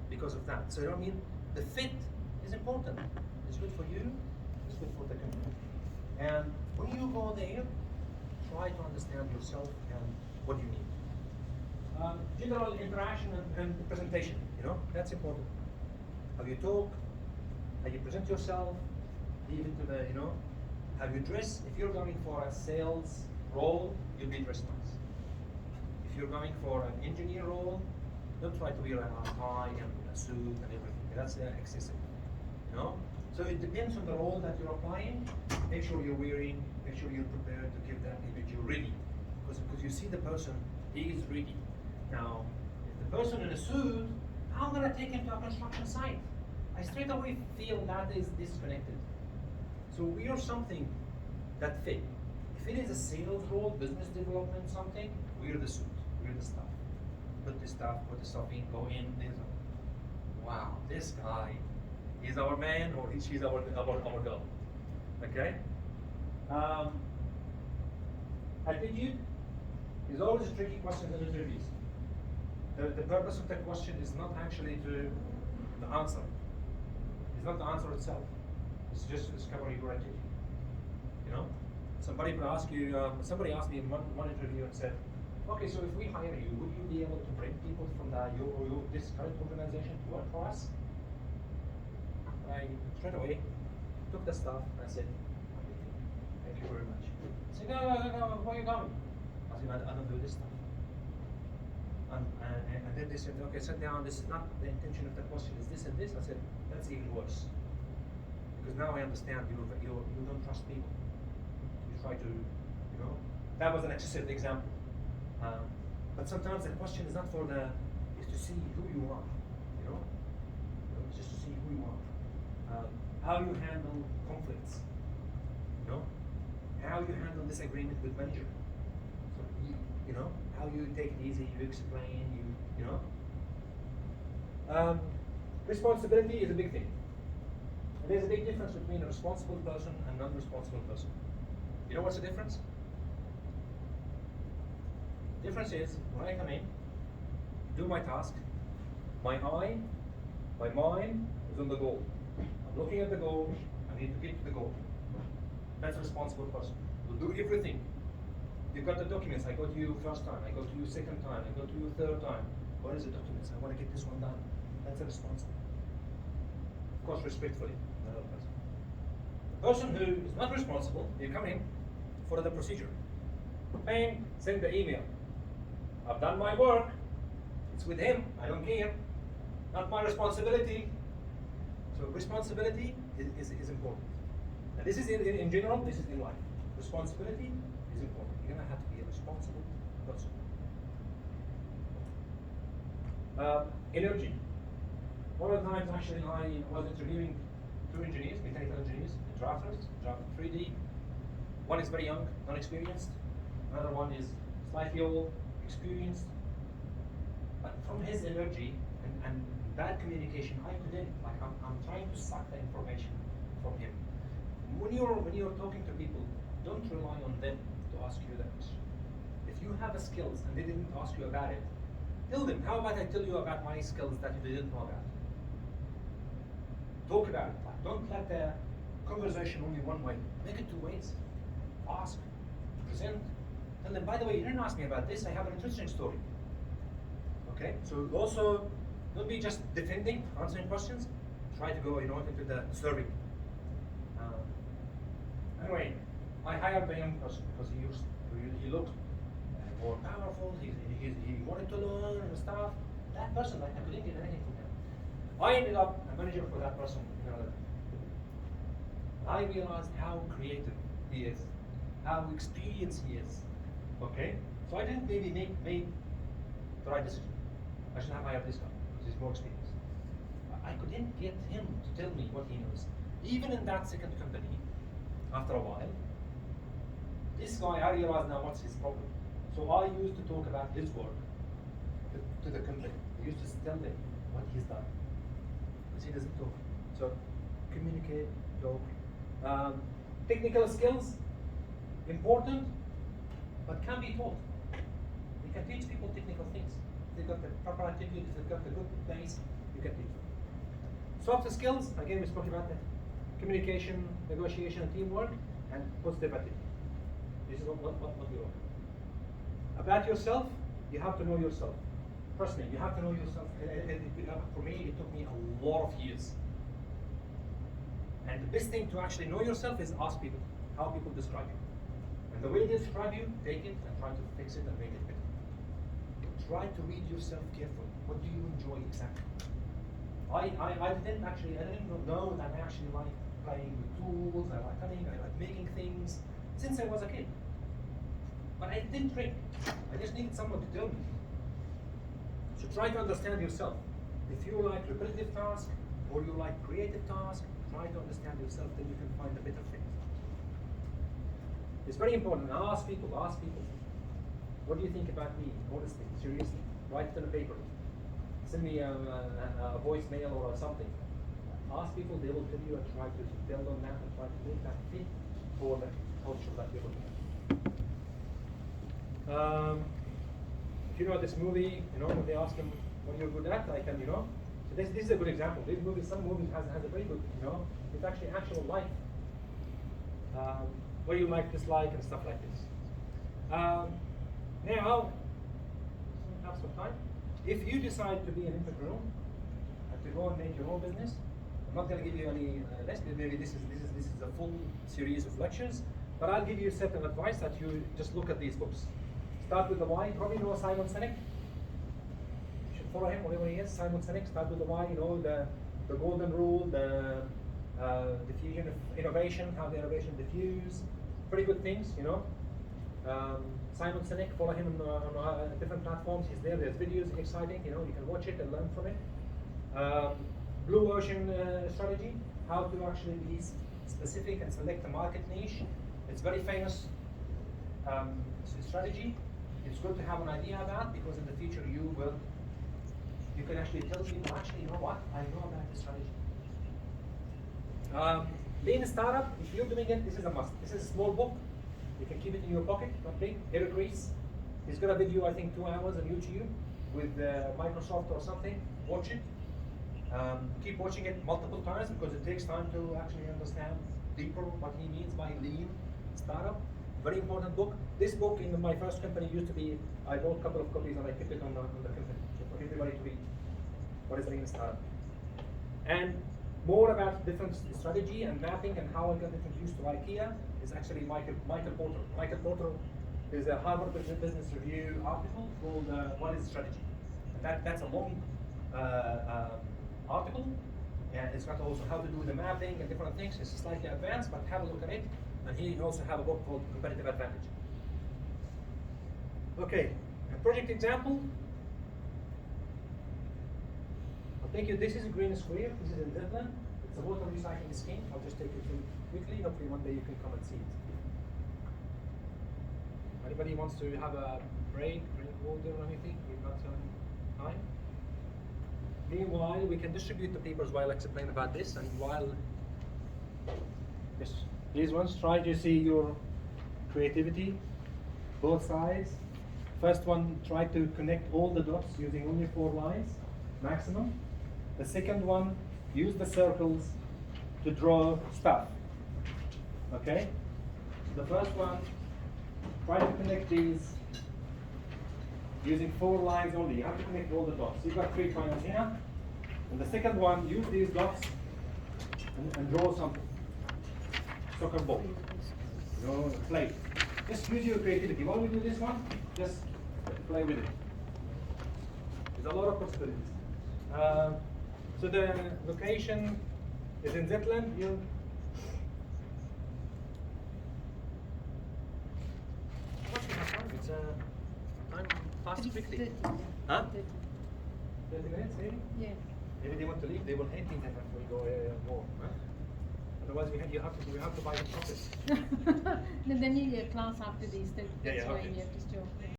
because of that. So you know what I mean? The fit is important. It's good for you, it's good for the company. And when you go there, try to understand yourself and what you need. General interaction and presentation, that's important. How you talk, how you present yourself, even to the, how you dress. If you're going for a sales role, you'll be dressed nice. If you're going for an engineer role, don't try to wear a tie and a suit and everything. That's excessive. So it depends on the role that you're applying. Make sure you're wearing, make sure you're prepared to give that image, you're ready. Because you see the person, he is ready. Now, if the person in a suit, I'm gonna take him to a construction site. I straight away feel that is disconnected. So we are something that fit. If it is a sales role, business development, something, we're the suit, we're the staff. Put the stuff in, go in, wow, this guy, he's our man or she's our girl. Okay? Attitude is always a tricky question in interviews. The purpose of the question is not actually to the answer. It's not the answer itself. It's just to discover your attitude. You know? Somebody could ask you, somebody asked me in one interview and said, okay, so if we hire you, would you be able to bring people from this current organization to work for us? I straight away took the stuff and I said, thank you very much. I said, no, where are you going? I said, I don't do this stuff. And then they said, okay, sit down, this is not the intention of the question, is this and this? I said, that's even worse. Because now I understand you don't trust people. You try to, you know, that was an excessive example. But sometimes the question is not is to see who you are, you know? It's just to see who you are. How you handle conflicts, you know? How you handle disagreement with manager. So you know, how you take it easy, you explain, you know? Responsibility is a big thing. And there's a big difference between a responsible person and non-responsible person. You know what's the difference? Difference is, when I come in, do my task, my mind is on the goal. I'm looking at the goal, I need to get to the goal. That's a responsible person. Will do everything. You've got the documents, I go to you first time, I go to you second time, I go to you third time. What is the documents? I want to get this one done. That's a responsible. Of course, respectfully, another person. The person who is not responsible, you come in, follow the procedure. Bang, send the email. I've done my work. It's with him. I don't care. Not my responsibility. So responsibility is important. And this is in general, this is in life. Responsibility is important. You're gonna have to be a responsible person. Energy. One of the times actually I was interviewing two engineers, mechanical engineers, drafters, drafting 3D. One is very young, non-experienced. Another one is slightly old, experienced. But from his energy and bad communication, I couldn't. Like I'm trying to suck the information from him. When you're talking to people, don't rely on them to ask you that question. If you have a skills and they didn't ask you about it, tell them. How about I tell you about my skills that you didn't know about? Talk about it. Like, don't let the conversation only one way. Make it two ways. Ask, present. Tell them, by the way, you didn't ask me about this. I have an interesting story. Okay. So also, don't be just defending, answering questions. Try to go, into the serving. Anyway, I hired the young person because he looked more powerful. He wanted to learn and stuff. That person, I couldn't get anything from him. I ended up a manager for that person. I realized how creative he is, how experienced he is. Okay, so I didn't maybe make the right decision. I should have hired this guy because he's more experienced. I couldn't get him to tell me what he knows. Even in that second company, after a while, this guy, I realized now what's his problem. So I used to talk about his work to the company. I used to tell them what he's done. Because he doesn't talk. So communicate, talk. Technical skills, important, but can be taught. You can teach people technical things. If they've got the proper attitude, if they've got the good base, you can teach them. Soft skills, again we spoke about that. Communication, negotiation, teamwork, and positive attitude. This is what we want. About yourself, you have to know yourself. Trust me, you have to know yourself. For me, it took me a lot of years. And the best thing to actually know yourself is ask people how people describe you. And the way they describe you, take it and try to fix it and make it better. Try to read yourself carefully. What do you enjoy exactly? I didn't know that I actually like playing with tools, I like cutting, I like making things since I was a kid. But I didn't drink. I just needed someone to tell me. So try to understand yourself. If you like repetitive tasks or you like creative tasks, try to understand yourself, then you can find the better things. It's very important. Ask people, what do you think about me? Honestly, seriously. Write it on a paper. Send me a voicemail or something. Ask people, they will tell you, and try to build on that and try to make that fit for the culture that you're looking at. If you know this movie, when they ask him what you're good at, I can, so this is a good example. This movie, some movies has a very good, it's actually actual life. What you like, dislike, and stuff like this. Now, have some time. If you decide to be an entrepreneur and to go and make your own business, I'm not going to give you any lessons. Maybe this is a full series of lectures, but I'll give you certain advice that you just look at these books. Start with the why. You probably know Simon Sinek. You should follow him, whatever he is. Simon Sinek. Start with the why. The golden rule, the diffusion of innovation, how the innovation diffuse. Pretty good things, Simon Sinek, follow him on different platforms. He's there. There's videos, exciting. You can watch it and learn from it. Blue Ocean strategy, how to actually be specific and select a market niche. It's very famous strategy. It's good to have an idea about, because in the future you can actually tell people, actually, you know what, I know about this strategy. Lean startup, if you're doing it, this is a must. This is a small book. You can keep it in your pocket, not big. Eric Ries, he's got a video, I think 2 hours on YouTube with Microsoft or something. Watch it. Keep watching it multiple times, because it takes time to actually understand deeper what he means by lean startup. Very important book. This book in my first company used to be, I bought a couple of copies and I kept it on the company for everybody to read. What is lean startup? And more about different strategy and mapping and how I got introduced to IKEA is actually Michael Porter. Michael Porter is a Harvard Business Review article called What is Strategy? And that's a long article, and it's got also how to do the mapping and different things. It's slightly advanced, but have a look at it. And here you also have a book called Competitive Advantage. Okay, a project example. I'll take you, this is a green square, this is in Zetland. It's a water recycling scheme. I'll just take you through quickly. Hopefully one day you can come and see it. Anybody wants to have a break, drink water or anything? We've got some time. Meanwhile, we can distribute the papers while I explain about this, and while these ones, try to see your creativity, both sides. First one, try to connect all the dots using only 4 lines, maximum. The second one, use the circles to draw stuff. Okay? So the first one, try to connect these using 4 lines only. You have to connect all the dots. You've got 3 triangles here. And the second one, use these dots and draw something. Soccer ball. Play. Just use your creativity. While we do this one, just play with it. There's a lot of possibilities. So the location is in Zetland. It's time passed quickly. Huh? 30 minutes, maybe? Yeah. Maybe they want to leave. They will hate me then if we go more. Huh? Otherwise, we have to buy the profit. Then you get class after this. That's Yeah, why okay. you have to stop.